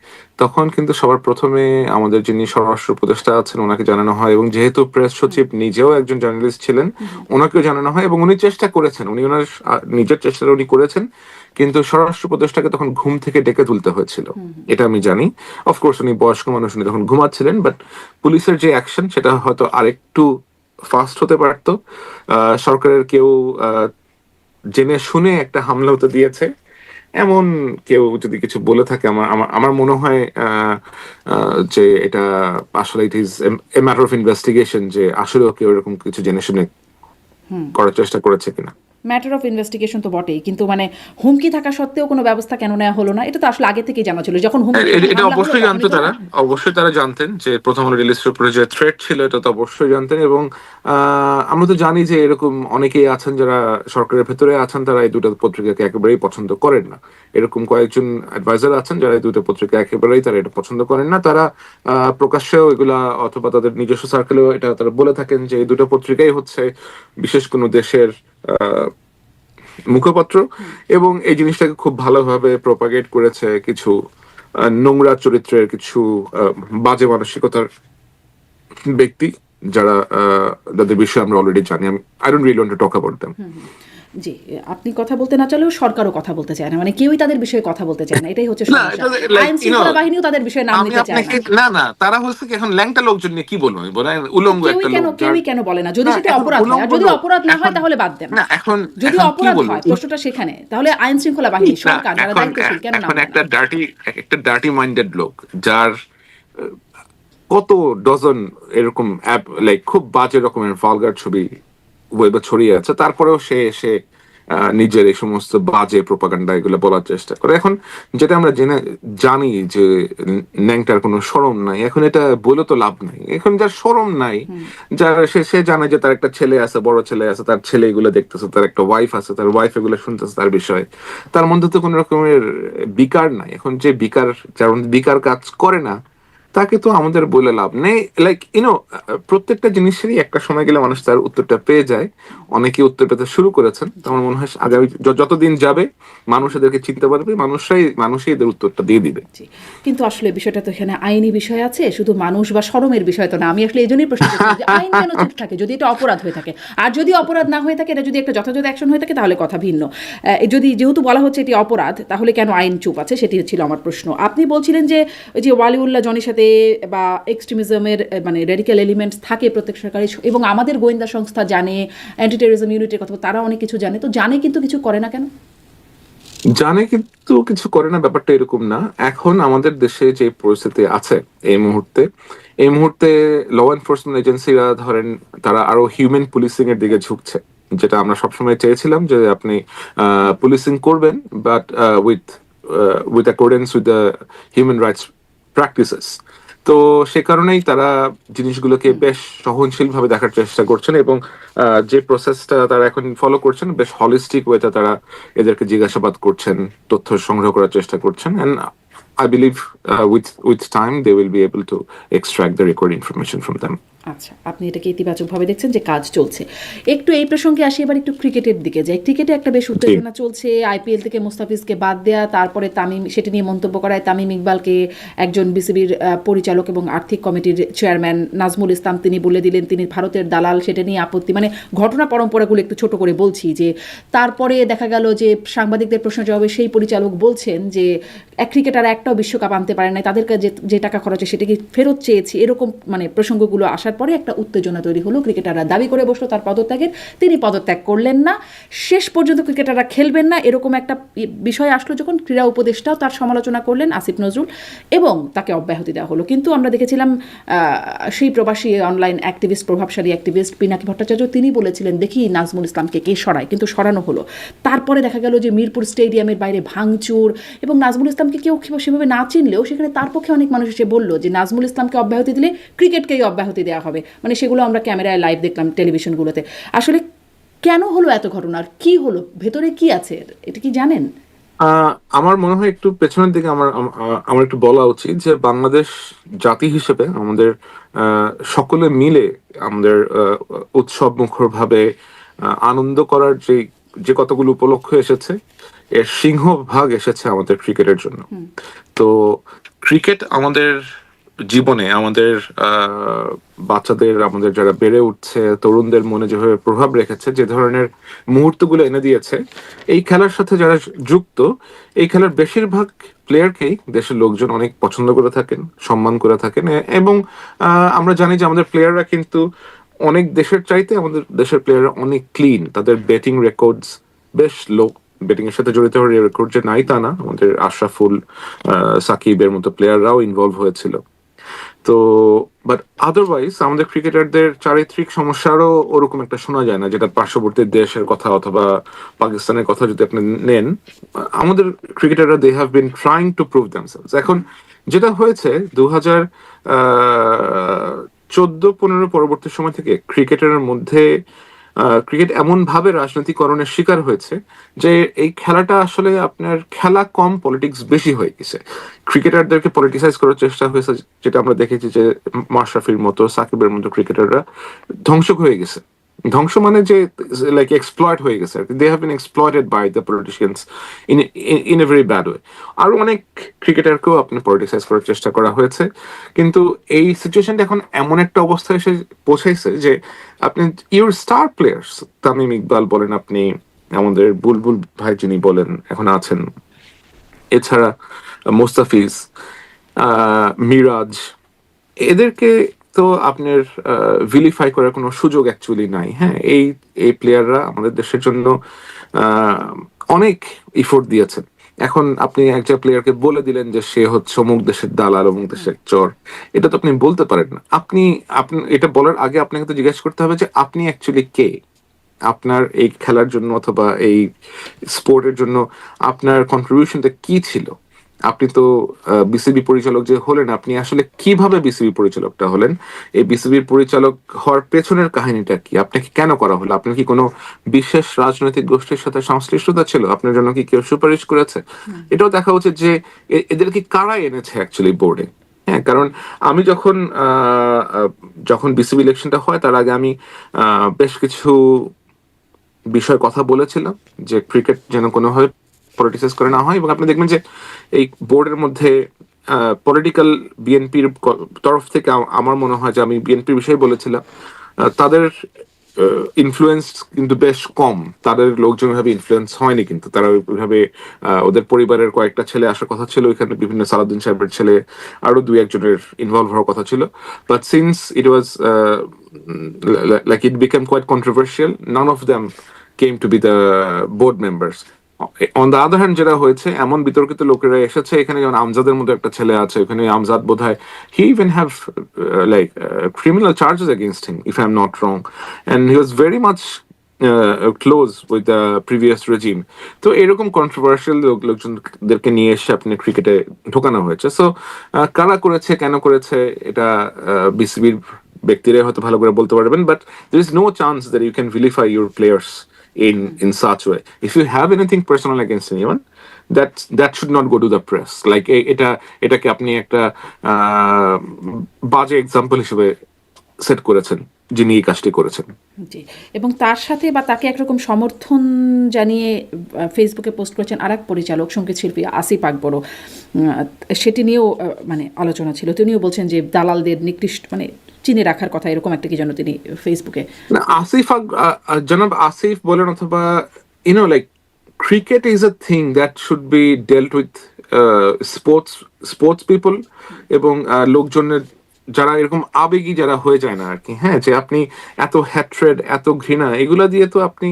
তখন কিন্তু সবার প্রথমে আমাদের যিনি স্বরাষ্ট্র উপদেষ্টা আছেন ওনাকে জানানো হয়, এবং যেহেতু প্রেস সচিব নিজেও একজন জার্নালিস্ট ছিলেন ওনাকেও জানানো হয়, এবং উনি চেষ্টা করেছেন, উনি ওনার নিজের চেষ্টাটা উনি করেছেন, কিন্তু স্বরাষ্ট্র উপদেষ্টাকে তখন ঘুম থেকে ডেকে তুলতে হয়েছিল, এটা আমি জানি। অফকোর্স উনি বয়স্ক মানুষ, উনি তখন ঘুমাচ্ছিলেন, বাট পুলিশের যে অ্যাকশন সেটা হয়তো আরেকটু ফাস্ট হতে পারতো। সরকারের কেউ জেনে শুনে একটা হামলা হতে দিয়েছে এমন কেউ যদি কিছু বলে থাকে, আমার আমার আমার মনে হয় যে এটা আসলে it is a matter of investigation, যে আসলেও কেউ এরকম কিছু জেনে শুনে করার চেষ্টা করেছে কিনা। ম্যাটার অফ ইনভেস্টিগেশন তো বটেই, কিন্তু মানে হুমকি থাকা সত্ত্বেও কোনো ব্যবস্থা কেন নেওয়া হলো না? এটা তো আসলে আগে থেকেই জানা ছিল, যখন হুমকি এটা অবশ্যই জানতো তারা, অবশ্যই তারা জানতেন যে প্রথম আলো রিলিজের উপরে যে থ্রেট ছিল এটা তো অবশ্যই জানতেন। এবং আমরা তো জানি যে এরকম অনেকেই আছেন যারা সরকারের ভেতরে আছেন, তারা এই দুটো পত্রিকাকে একেবারেই পছন্দ করেন না। এরকম কয়েকজন অ্যাডভাইজার আছেন যারা এই দুটো পত্রিকা একেবারেই তারা এটা পছন্দ করেন না। তারা প্রকাশ্যেও এগুলা অথবা তাদের নিজস্ব সার্কেলেও এটা তারা বলে থাকেন যে এই দুটো পত্রিকাই হচ্ছে বিশেষ কোনো দেশের মুখপত্র, এবং এই জিনিসটাকে খুব ভালোভাবে প্রপাগেট করেছে কিছু নোংরা চরিত্রের, কিছু বাজে মানসিকতার ব্যক্তি, যারা যাদের বিষয়ে আমরা অলরেডি জানি। আমি I don't really want to talk about them. জি, আপনি কথা বলতে না চাইলেও সরকারও কথা বলতে চায় না, মানে কেউই তাদের বিষয়ে কথা বলতে চায় না, এটাই হচ্ছে সমস্যা। আইন শৃঙ্খলা বাহিনীও তাদের বিষয়ে নাম নিতে চায় না। না, তারা হচ্ছে কি এখন ল্যাংটা লোকজন নিয়ে কি বলবো, আমি বলেন উলঙ্গ একটা লোক। কেউই কেন বলে না যদি সেটা অপরাধ হয়? আর যদি অপরাধ না হয় তাহলে বাদ দেন। না, এখন যদি অপরাধ হয়, প্রশ্নটা সেখানে, তাহলে আইন শৃঙ্খলা বাহিনী, সরকার যারা দায়িত্বশীল কেন না? এখন একটা ডার্টি মাইন্ডেড লোক, যার কত ডজন এরকম অ্যাপ লাইক খুব বাজে রকমের ভালগার ছবি ওয়েবে ছড়িয়ে আছে, তারপরেও সে এসে নিজের এই সমস্ত বাজে প্রোপাগান্ডা এগুলো বলার চেষ্টা করে। এখন যেটা আমরা জানি যে ন্যাংটার কোনো শরম নাই, এখন এটা বলে তো লাভ নাই। এখন যার শরম নাই, যার সে জানে যে তার একটা ছেলে আছে, বড় ছেলে আছে, তার ছেলে এগুলো দেখতেছে, তার একটা ওয়াইফ আছে, তার ওয়াইফ এগুলো শুনতেছে তার বিষয়ে, তার মধ্যে তো কোনো রকমের বিকার নাই। এখন যে যার মধ্যে বিকার কাজ করে না তাকে তো আমাদের বলে লাভ নেই। লাইক প্রত্যেকটা জিনিসেরই একটা সময় গেলে মানুষ তার উত্তরটা পেয়ে যায়। অনেকে উত্তর পেতে শুরু করেছেন, আমার মনে হয় আগামী যতদিন যাবে মানুষ এদেরকে চিনতে পারবে, মানুষই এদের উত্তরটা দিয়ে দিবে। কিন্তু আসলে বিষয়টা তো এখানে আইনি বিষয় আছে, শুধু মানুষ বা শরমের বিষয় তো না। আমি আসলে এই জন্যই প্রশ্ন করছি যে আইন কেন চুপ থাকে যদি এটা অপরাধ হয়ে থাকে? আর যদি অপরাধ না হয়ে থাকে, এটা যদি একটা যথাযথ অ্যাকশন হয়ে থাকে তাহলে কথা ভিন্ন। যেহেতু বলা হচ্ছে এটি অপরাধ, তাহলে কেন আইন চুপ আছে? সেটি ছিল আমার প্রশ্ন। আপনি বলছিলেন যে ওয়ালিউল্লাহ জনির সাথে বা এক্সট্রিমিজমের মানে রেডিক্যাল এলিমেন্টস থাকে প্রত্যেক সরকারি, এবং আমাদের গোয়েন্দা সংস্থা জানে, অ্যান্টি টেররিজম ইউনিটের কথা তারা অনেক কিছু জানে, তো জানে কিন্তু কিছু করে না কেন? জানে কিন্তু কিছু করে না, ব্যাপারটা এরকম না। এখন আমাদের দেশে যে পরিস্থিতি আছে এই মুহূর্তে ল এনফোর্সমেন্ট এজেন্সিরা ধরেন তারা আরো হিউম্যান পুলিশিং এর দিকে ঝুঁকছে, যেটা আমরা সবসময় চেয়েছিলাম যে আপনি পুলিশিং করবেন, but with accordance with the human rights practices. তো সে কারণেই তারা জিনিসগুলোকে বেশ সহনশীল ভাবে দেখার চেষ্টা করছেন, এবং যে প্রসেসটা তারা এখন ফলো করছেন বেশ হলিস্টিক ওয়েতে তারা এদেরকে জিজ্ঞাসাবাদ করছেন, তথ্য সংগ্রহ করার চেষ্টা করছেন, and I believe with time they will be able to extract the required information from them. আচ্ছা, আপনি এটাকে ইতিবাচকভাবে দেখছেন যে কাজ চলছে। একটু এই প্রসঙ্গে আসি, এবার একটু ক্রিকেটের দিকে যাই। ক্রিকেটে একটা বেশ উত্তেজনা চলছে, আইপিএল থেকে মুস্তাফিজকে বাদ দেয়া, তারপরে তামিম সেটি নিয়ে মন্তব্য করায় তামিম ইকবালকে একজন বিসিবির পরিচালক এবং আর্থিক কমিটির চেয়ারম্যান নাজমুল ইসলাম তিনি বলে দিলেন তিনি ভারতের দালাল, সেটা নিয়ে আপত্তি, মানে ঘটনা পরম্পরাগুলো একটু ছোট করে বলছি। যে তারপরে দেখা গেল যে সাংবাদিকদের প্রশ্ন জবাবে সেই পরিচালক বলছেন যে এক ক্রিকেটার একটাও বিশ্বকাপ আনতে পারে না, তাদের কাছে যে টাকা খরচ হয় সেটা কি ফেরত চেয়েছি, এরকম মানে প্রসঙ্গগুলো আসার পরে একটা উত্তেজনা তৈরি হলো। ক্রিকেটাররা দাবি করে বসলো তার পদত্যাগের, তিনি পদত্যাগ করলেন না, শেষ পর্যন্ত ক্রিকেটাররা খেলবেন না, এরকম একটা বিষয় আসলো যখন ক্রীড়া উপদেষ্টাও তার সমালোচনা করলেন আসিফ নজরুল, এবং তাকে অব্যাহতি দেওয়া হলো। কিন্তু আমরা দেখেছিলাম সেই প্রবাসী অনলাইন অ্যাক্টিভিস্ট, প্রভাবশালী অ্যাক্টিভিস্ট পিনাকি ভট্টাচার্য তিনি বলেছিলেন দেখি নাজমুল ইসলামকে কে সরায়, কিন্তু সরানো হলো। তারপরে দেখা গেল যে মিরপুর স্টেডিয়ামের বাইরে ভাঙচুর, এবং নাজমুল ইসলামকে কেউ সেভাবে না চিনলেও সেখানে তার পক্ষে অনেক মানুষ এসে বললো যে নাজমুল ইসলামকে অব্যাহতি দিলে ক্রিকেটকেই অব্যাহতি দেওয়া হবে, মানে সেগুলো আমরা ক্যামেরায় লাইভ দেখলাম টেলিভিশনগুলোতে। আসলে কেন হলো এত ঘটনা, আর কি হলো, ভেতরে কি আছে এটা কি জানেন? আমার মনে হয় একটু পেছনের দিকে আমার একটু বলা উচিত যে বাংলাদেশ জাতি হিসেবে আমাদের সকলে মিলে আমাদের উৎসব মুখর ভাবে আনন্দ করার যে যে কতগুলো উপলক্ষ এসেছে এর সিংহভাগ এসেছে আমাদের ক্রিকেটের জন্য। তো ক্রিকেট আমাদের জীবনে আমাদের বাচ্চাদের, আমাদের যারা বেড়ে উঠছে তরুণদের মনে যেভাবে প্রভাব রেখেছে, যে ধরনের মুহূর্তগুলো এনে দিয়েছে, এই খেলার সাথে যারা যুক্ত, এই খেলার বেশিরভাগ প্লেয়ারকেই দেশের লোকজন অনেক পছন্দ করে থাকেন, সম্মান করে থাকেন। এবং আমরা জানি যে আমাদের প্লেয়াররা কিন্তু অনেক দেশের চাইতে আমাদের দেশের প্লেয়াররা অনেক ক্লিন, তাদের ব্যাটিং রেকর্ডস বেশ লো। ব্যাটিং এর সাথে জড়িত হওয়ার রেকর্ড যে নাই তা না, আমাদের আশরাফুল, সাকিবের মতো প্লেয়াররাও ইনভলভ হয়েছিল। তো বাট আদারওয়াইজ আমাদের ক্রিকেটারদের চারিত্রিক সমস্যারও ওরকম একটা শোনা যায় না, যেটা পার্শ্ববর্তী দেশের কথা অথবা পাকিস্তানের কথা যদি আপনি নেন, আমাদের ক্রিকেটাররা they have been trying to prove themselves. এখন যেটা হয়েছে 2014-15 পরবর্তী সময় থেকে ক্রিকেটারের মধ্যে ক্রিকেট এমন ভাবে রাজনৈতিকরণের শিকার হয়েছে যে এই খেলাটা আসলে আপনার খেলা কম, পলিটিক্স বেশি হয়ে গেছে। ক্রিকেটারদেরকে পলিটিসাইজ করার চেষ্টা হয়েছে, যেটা আমরা দেখেছি যে মাশরাফির মতো, সাকিবের মতো ক্রিকেটাররা ধ্বংস হয়ে গেছে। ধ্বংস মানে যে লাইক এক্সপ্লয়েট হয়ে গেছে, they have been exploited by the politicians in a very bad way. আরো অনেক ক্রিকেটারকেও আপনি পলিটিসাইজ করার চেষ্টা করা হয়েছে। কিন্তু এই সিচুয়েশনটা এখন এমন একটা অবস্থায় এসে পৌঁছাইছে যে আপনি your star players, Tamim Iqbal বলেন, আপনি আমাদের বুলবুল ভাই যিনি বলেন এখন আছেন, এছাড়া মুস্তাফিজ, মিরাজ, এদেরকে তো আপনার ভিলিফাই করার কোনো সুযোগ অ্যাকচুয়ালি নাই। হ্যাঁ, এই প্লেয়াররা আমাদের দেশের জন্য অনেক ইফোর্ট দিয়েছেন। এখন আপনি একজন প্লেয়ারকে বলে দিলেন যে সে হচ্ছে অমুক দেশের দালাল, অমুক দেশের চর, এটা তো আপনি বলতে পারেন না। আপনি এটা বলার আগে আপনাকে তো জিজ্ঞাসা করতে হবে যে আপনি অ্যাকচুয়ালি কে, আপনার এই খেলার জন্য অথবা এই স্পোর্টের জন্য আপনার কন্ট্রিবিউশনটা কি ছিল। আপনি তো বিসিবি পরিচালক যে হলেন, আপনি আসলে কিভাবে বিসিবি পরিচালকটা হলেন, এই বিসিবির পরিচালক হওয়ার পেছনের কাহিনীটা কি, আপনাকে কেন করা হলো, আপনার কি কোনো বিশেষ রাজনৈতিক গোষ্ঠীর সাথে সংশ্লিষ্টতা ছিল, আপনার জন্য কি কেউ সুপারিশ করেছে, এটাও দেখা উচিত যে এদেরকে কারা এনেছে অ্যাকচুয়ালি বোর্ডে। হ্যাঁ, কারণ আমি যখন বিসিবি ইলেকশনটা হয় তার আগে আমি বেশ কিছু বিষয়ে কথা বলেছিলাম যে ক্রিকেট যেন কোনোভাবে পলিটিসাইজ করে না হয়। এবং আপনি দেখবেন যে এই বোর্ডের মধ্যে পলিটিক্যাল বিএনপির তরফ থেকে আমার মনে হয় যে আমি বিএনপির বিষয়ে বলেছিলাম, তাদের ইনফ্লুয়েন্স কিন্তু বেশ কম, তাদের লোকজন ভাবে ইনফ্লুয়েন্স হয়নি, কিন্তু তারা ওইভাবে ওদের পরিবারের কয়েকটা ছেলে আসার কথা ছিল, ওইখানে বিভিন্ন সালাউদ্দিন সাহেবের ছেলে আরো 2-1 জনের ইনভলভ হওয়ার কথা ছিল। But since it was like it became quite controversial, none of them came to be the board members. On the other hand, যেটা হয়েছে, এমন বিতর্কিত লোকেরা এসেছে এখানে, যেমন আমজাদের মতো একটা ছেলে আছে ওখানে, আমজাদ বোধহয় he even have criminal charges against him if I'm not wrong, and he was very much close with the previous regime. তো এরকম কন্ট্রোভার্সিয়াল লোকজনদেরকে নিয়ে এসে আপনি ক্রিকেটে ঢোকানো হয়েছে। সো কারা করেছে, কেন করেছে, এটা বিসিবির ব্যক্তিরাই হয়তো ভালো করে বলতে পারবেন, but there is no chance that you can vilify your players in such way. If you have anything personal against anyone, that should not go to the press. Like এটাকে আপনি একটা বাজে এক্সাম্পল হিসেবে সেট করেছেন যিনি এই কাজটি করেছেন। জি, এবং তার সাথে বা তাকে একরকম সমর্থন জানিয়ে ফেসবুকে পোস্ট করেছেন আরেক পরিচালক, সঙ্গীত শিল্পী আসিফ আকবরও। সেটি নিয়েও মানে আলোচনা ছিল। তিনিও বলছেন যে দালালদের নিকৃষ্ট মানে চিনে রাখার কথা, এরকম একটা কি যেন তিনি ফেসবুকে। না, জনাব আসিফ বলেন অথবা like cricket is a thing that should be ডেল্ট with sports people, এবং লোকজনের যারা এরকম আবেগী যারা হয়ে যায় না আর কি, হ্যাঁ, যে আপনি এত হ্যাট্রেড, এত ঘৃণা, এগুলা দিয়ে তো আপনি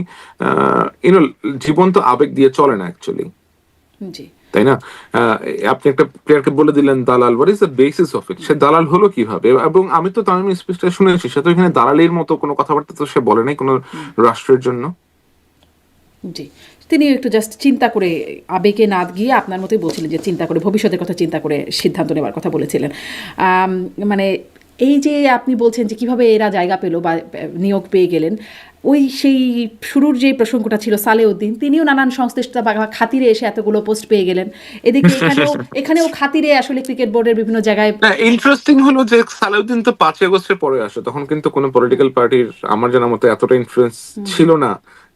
জীবন্ত আবেগ দিয়ে চলে না অ্যাকচুয়ালি, জি, তাই না? আপনি একটা প্লেয়ারকে বলে দিলেন দালাল, what is the basis of it? সে দালাল হলো কিভাবে? এবং আমি তো তামিম স্পিচটা শুনেছি, সে তো এখানে দালালির মতো কোনো কথাবার্তা তো সে বলে নাই কোনো রাষ্ট্রের জন্য। জি, তিনি একটু জাস্ট চিন্তা করে, আবেগে না গিয়ে আপনার মতোই বলছিলেন যে চিন্তা করে, ভবিষ্যতের কথা চিন্তা করে সিদ্ধান্ত নেওয়ার কথা বলেছিলেন। মানে এই যে আপনি বলছেন যে কিভাবে এরা জায়গা পেল বা নিয়োগ পেয়ে গেলেন, ওই সেই শুরুর যে প্রসঙ্গটা ছিল সালেউদ্দিন, তিনিও নানান সংশ্লিষ্টতা বা খাতিরে এসে এতগুলো পোস্ট পেয়ে গেলেন। এদিকে এখানেও খাতিরে আসলে ক্রিকেট বোর্ডের বিভিন্ন জায়গায়। ইন্টারেস্টিং হলো যে সালাউদ্দিন তো 5 আগস্টের পরে আসে, তখন কিন্তু কোনো পলিটিক্যাল পার্টির আমার জানার মতো এতটা ইনফ্লুয়েন্স ছিল না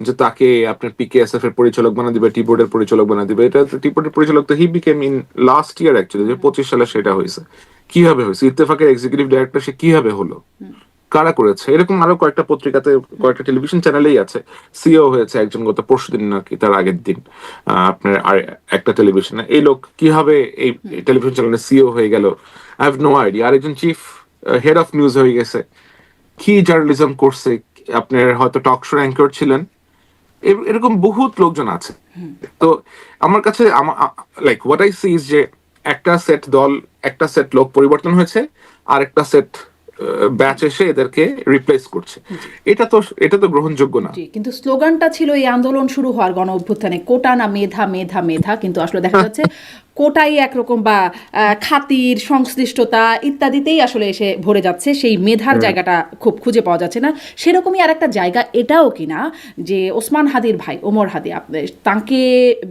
যে তাকে আপনার পিকেএসএফ এর পরিচালক বানা দিবে, টি বোর্ডের পরিচালক বানা দিবে। এটা টি বোর্ডের পরিচালক তো he became in last year actually, যে 25 সালে সেটা হয়েছে। কিভাবে হয়েছে? ইত্তেফাকের এক্সিকিউটিভ ডাইরেক্টর সে কিভাবে হলো, কারা করেছে? এরকম আরো কয়েকটা পত্রিকাতে, কয়েকটা টেলিভিশন চ্যানেলেই আছে। সিও হয়েছে একজন গত পরশুদিন নাকি তার আগের দিন আপনার আর একটা টেলিভিশনে। এই লোক কিভাবে এই টেলিভিশন চ্যানেলে সিও হয়ে গেল, আই হ্যাভ নো আইডিয়া। আরেকজন চিফ হেড অফ নিউজ হয়ে গেছে, কি জার্নালিজম করছে, আপনার হয়তো টক শো অ্যাঙ্কর ছিলেন, এরকম বহুত লোকজন আছে। তো আমার কাছে like what I see is যে একটা সেট দল, একটা সেট লোক পরিবর্তন হয়েছে, আর একটা সেট ব্যাচ এসে এদেরকে রিপ্লেস করছে। এটা তো গ্রহণযোগ্য না। কিন্তু স্লোগানটা ছিল এই আন্দোলন শুরু হওয়ার গণ অভ্যুত্থানে, কোটা না মেধা, মেধা মেধা, কিন্তু আসলে দেখা যাচ্ছে কোটাই একরকম বা খাতির, সংশ্লিষ্টতা ইত্যাদিতেই আসলে এসে ভরে যাচ্ছে, সেই মেধার জায়গাটা খুব খুঁজে পাওয়া যাচ্ছে না। সেরকমই আর একটা জায়গা এটাও কিনা যে ওসমান হাদির ভাই ওমর হাদি, তাকে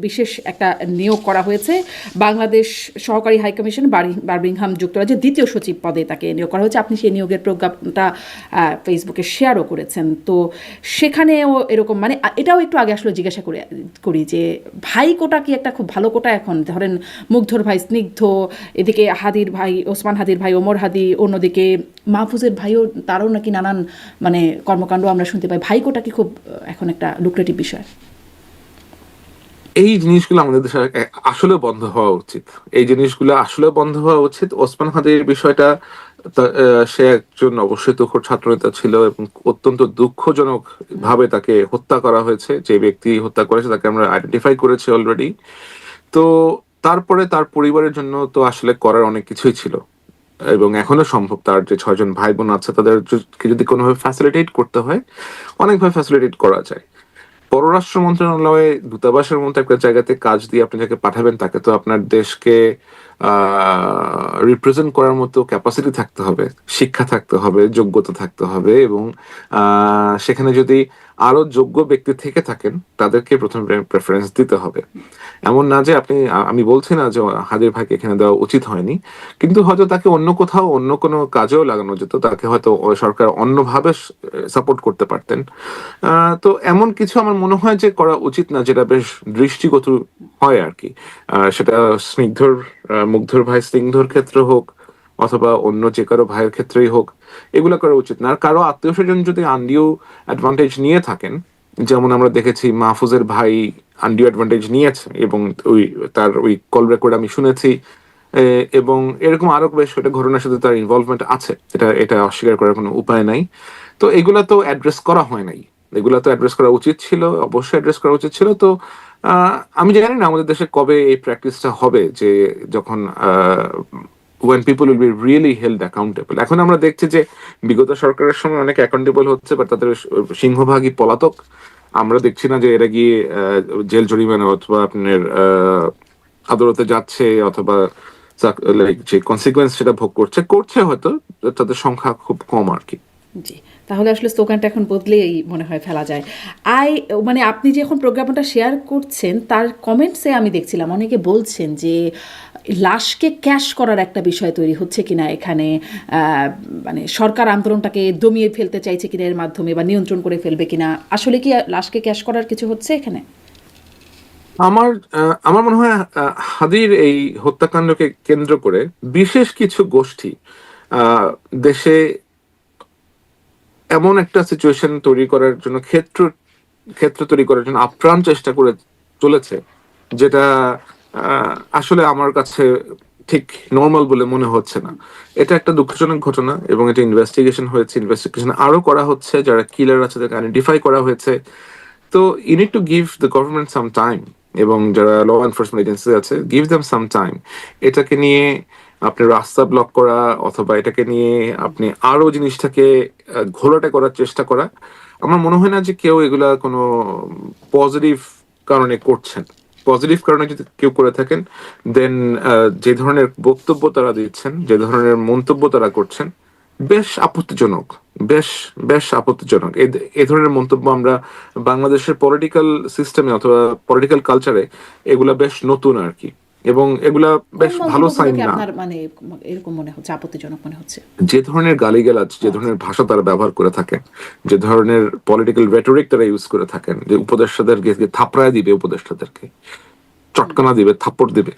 বিশেষ একটা নিয়োগ করা হয়েছে বাংলাদেশ সহকারী হাইকমিশন বার্মিংহাম যুক্তরাজ্যের দ্বিতীয় সচিব পদে তাকে নিয়োগ করা হয়েছে। আপনি সেই নিয়োগের প্রজ্ঞাপনটা ফেসবুকে শেয়ারও করেছেন। তো সেখানেও এরকম মানে এটাও একটু আগে আসলে জিজ্ঞাসা করি যে ভাই কোটা কি একটা খুব ভালো কোটা? এখন ধরেন মুগ্ধর ভাই স্নিগ্ধ, এদিকে হাদির ভাই ওসমান হাদির ভাই ওমর হাদি, অন্যদিকে মাহফুজের ভাইও, তারও নাকি নানান মানে কর্মকাণ্ড আমরা শুনতে পাই। ভাই কোটা কি খুব এখন একটা লুক্রেটিভ বিষয়? এই জিনিসগুলো আমাদের দেশে আসলে বন্ধ হওয়া উচিত। এই জিনিসগুলো আসলে বন্ধ হওয়া উচিত। ওসমান হাদির বিষয়টা, সে একজন অবশ্যই তুখোড় ছাত্রনেতা ছিল এবং অত্যন্ত দুঃখজনক ভাবে তাকে হত্যা করা হয়েছে। যে ব্যক্তি হত্যা করেছে তাকে আমরা আইডেন্টিফাই করেছি অলরেডি। তো তারপরে তার পরিবারের জন্য তো আসলে করার অনেক কিছুই ছিল, এবং এখনো সম্ভব। তার যে 6 জন ভাই বোন আছে তাদেরকে যদি কোনোভাবে ফ্যাসিলিটেট করতে হয়, অনেকভাবে ফ্যাসিলিটেট করা যায়। পররাষ্ট্র মন্ত্রণালয়ে দূতাবাসের মতো একটা জায়গাতে কাজ দিয়ে আপনি যাকে পাঠাবেন, তাকে তো আপনার দেশকে রিপ্রেজেন্ট করার মতো ক্যাপাসিটি থাকতে হবে, শিক্ষা থাকতে হবে, যোগ্যতা থাকতে হবে, এবং সেখানে যদি আরো যোগ্য ব্যক্তি থেকে থাকেন তাদেরকে প্রথম প্রেফারেন্স দিতে হবে। এমন না যে আমি বলছি না যে হাদির ভাইকে এখানে দেওয়া উচিত হয়নি, কিন্তু হয়তো তাকে অন্য কোথাও অন্য কোনো কাজেও লাগানো যেত, তাকে হয়তো সরকার অন্যভাবে সাপোর্ট করতে পারতেন। তো এমন কিছু আমার মনে হয় যে করা উচিত না, যেটা বেশ দৃষ্টিগত হয় আর কি। সেটা মুগ্ধর ভাই স্নিগ্ধর ক্ষেত্রে হোক অথবা অন্য যে কারো ভাইয়ের ক্ষেত্রেই হোক, এগুলো করা উচিত না। আর কারো আত্মীয় স্বজন যদি আনডিউ অ্যাডভান্টেজ নিয়ে থাকেন, যেমন আমরা দেখেছি মাহফুজের ভাই আনডিউ অ্যাডভান্টেজ নিয়েছে, এবং তার ওই কল রেকর্ড আমি শুনেছি, এবং এরকম আরো বেশ একটা ঘটনার সাথে তার ইনভলভমেন্ট আছে, এটা অস্বীকার করার কোনো উপায় নাই। তো এগুলা তো অ্যাড্রেস করা হয় নাই, এগুলা তো অ্যাড্রেস করা উচিত ছিল, অবশ্যই অ্যাড্রেস করা উচিত ছিল। তো আমি জানি না আমাদের দেশে কবে এই প্র্যাকটিসটা হবে, যে যখন when people will be really held accountable. এখন আমরা দেখছি যে বিগত সরকারের সময় অনেক অ্যাকাউন্টেবল হচ্ছে, বাট তাদের সিংহভাগই পলাতক। আমরা দেখছি না যে এরা গিয়ে জেল জরিমানা অথবা আপনার আদালতে যাচ্ছে, অথবা যে কনসিকুয়েন্স সেটা ভোগ করছে হয়তো, তাদের সংখ্যা খুব কম আর কি। জি, তাহলে আসলে স্লোগানটা এখন বদলেই মনে হয় ফেলা যায়। আই মানে আপনি যে এখন প্রজ্ঞাপনটা শেয়ার করছেন তার কমেন্টসে আমি দেখছিলাম অনেকে বলছেন যে লাশকে ক্যাশ করার একটা বিষয় তৈরি হচ্ছে কিনা এখানে, মানে সরকার আন্দোলনটাকে দমিয়ে ফেলতে চাইছে কিনা এর মাধ্যমে, বা নিয়ন্ত্রণ করে ফেলবে কিনা। আসলে কি লাশকে ক্যাশ করার কিছু হচ্ছে এখানে? আমার আমার মনে হয় হাদির এই হত্যাকাণ্ডকে কেন্দ্র করে বিশেষ কিছু গোষ্ঠী আহ, দেশে এমন একটা সিচুয়েশন তৈরি করার জন্য ক্ষেত্র তৈরি করার জন্য আপ্রাণ চেষ্টা করে চলেছে, যেটা আসলে আমার কাছে ঠিক নর্মাল বলে মনে হচ্ছে না। এটা একটা দুঃখজনক ঘটনা এবং এটা ইনভেস্টিগেশন হয়েছে, ইনভেস্টিগেশন আরো করা হচ্ছে, যারা কিলার আছে তাদেরকে আইডেন্টিফাই করা হয়েছে। তো you need to give the government some time, এবং যারা ল এনফোর্সমেন্ট এজেন্সি আছে গিভ দেম সাম টাইম। এটাকে নিয়ে আপনি রাস্তা ব্লক করা অথবা এটাকে নিয়ে আপনি আরো জিনিসটাকে ঘোলাটে করার চেষ্টা করা, আমার মনে হয় না যে কেউ এগুলা কোনো পজিটিভ কারণে করছেন। পজিটিভ কারণে যদি কেউ করে থাকেন, দেন যে ধরনের বক্তব্য তারা দিচ্ছেন, যে ধরনের মন্তব্য তারা করছেন, বেশ আপত্তিজনক। বেশ বেশ আপত্তিজনক। এ ধরনের মন্তব্য আমরা বাংলাদেশের পলিটিক্যাল সিস্টেমে অথবা পলিটিক্যাল কালচারে এগুলা বেশ নতুন আর কি, এবং এগুলা কোন বেশ ভালো সাইন মন্তব্যগুলোকে না। আপনার মানে এরকম মনে হচ্ছে, আপত্তিজনক মনে হচ্ছে? যে ধরনের গালিগালাজ, যে ধরনের ভাষা তারা ব্যবহার করে থাকেন, যে ধরনের পলিটিক্যাল রেটরিক তারা ইউজ করে থাকেন, যে উপদেষ্টাদেরকে থাপড়ায় দিবে, উপদেষ্টাদেরকে চটকানা দিবে, থাপ্পড় দিবে,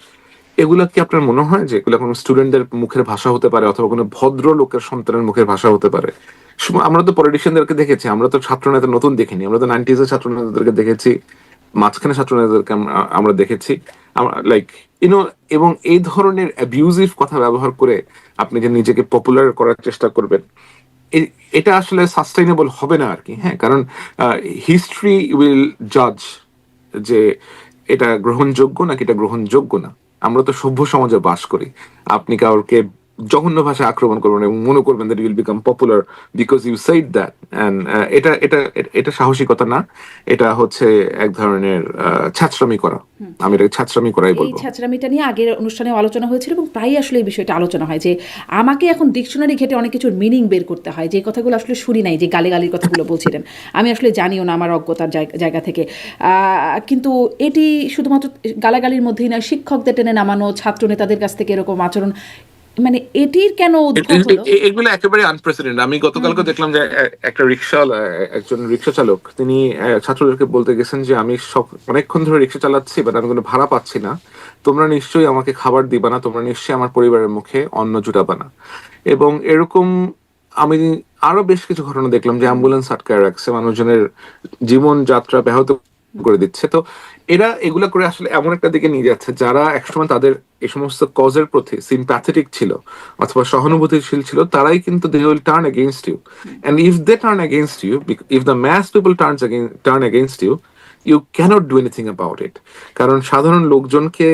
এগুলা কি আপনার মনে হয় যে এগুলা কোনো স্টুডেন্টদের মুখের ভাষা হতে পারে অথবা কোনো ভদ্র লোকের সন্তানের মুখের ভাষা হতে পারে? আমরা তো পলিটিশিয়ানদেরকে দেখেছি, আমরা তো ছাত্র নেতা নতুন দেখিনি, আমরা তো 90s এর ছাত্র নেতাদেরকে দেখেছি, মাঝখানে ছাত্র নেতাদেরকে আমরা দেখেছি, লাইক ইউনো। এবং এই ধরনের অ্যাবিউজিভ কথা ব্যবহার করে আপনি যে নিজেকে পপুলার করার চেষ্টা করবেন, এটা আসলে সাস্টেইনেবল হবে না আর কি। হ্যাঁ, কারণ হিস্ট্রি উইল জাজ যে এটা গ্রহণযোগ্য নাকি এটা গ্রহণযোগ্য না। আমরা তো সভ্য সমাজে বাস করি। আপনি কাউকে জঘন্য ভাষায় আক্রমণ করবেন এবং মনে করবেন that you'll become popular because you said that, and এটা এটা এটা সাহসিকতা না, এটা হচ্ছে এক ধরনের ছ্যাচরামি করা। আমি এটা ছ্যাচরামি করাই এই বলবো। ছ্যাঁচড়ামিটা নিয়ে আগের অনুষ্ঠানেও আলোচনা হয়েছিল এবং প্রায়ই আসলে এই বিষয়টা আলোচনা হয় যে আমাকে এখন ডিকশনারি ঘেটে অনেক কিছুর মিনিং বের করতে হয়, যে কথাগুলো আসলে শুনি নাই, যে গালির কথাগুলো বলছিলেন আমি আসলে জানিও না আমার অজ্ঞতার জায়গা থেকে। কিন্তু এটি শুধুমাত্র গালাগালির মধ্যেই নয়, শিক্ষকদের টেনে নামানো, ছাত্র নেতাদের কাছ থেকে এরকম আচরণ, মানে এটির কেন উদ্ভব হলো? এগুলো একেবারে আনপ্রেসিডেন্ট। আমি গতকালকে দেখলাম যে একটা একজন রিক্সা চালক তিনি ছাত্রদেরকে বলতে গেছেন যে আমি অনেকক্ষণ ধরে রিক্সা চালাচ্ছি, বাট আমি কোনো ভাড়া পাচ্ছি না, তোমরা নিশ্চয়ই আমাকে খাবার দিবা না, তোমরা নিশ্চয়ই আমার পরিবারের মুখে অন্ন জুটাবা না। এবং এরকম আমি আরো বেশ কিছু ঘটনা দেখলাম যে অ্যাম্বুলেন্স আটকায় রাখছে, মানুষজনের জীবন যাত্রা ব্যাহত করে দিচ্ছে। তো এরা এগুলা করে আসলে এমন একটা দিকে নিয়ে যাচ্ছে, যারা একসময় তাদের এই সমস্ত কজের প্রতি সিম্প্যাথেটিক ছিল অথবা সহানুভূতিশীল ছিল, তারাই কিন্তু they will turn against you. And if they turn against you, if the mass people turn against you, you cannot do anything about it. কারণ সাধারণ লোকজনকে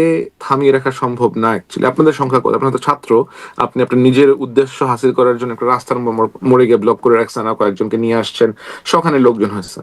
থামিয়ে রাখা সম্ভব না। অ্যাকচুয়ালি আপনাদের সংখ্যা কত? আপনার তো ছাত্র, আপনি আপনার নিজের উদ্দেশ্য হাসিল করার জন্য একটা রাস্তার মোড়ে গিয়ে ব্লক করে রাখছেন, আর কয়েকজনকে নিয়ে আসছেন, সখানে লোকজন হয়েছে।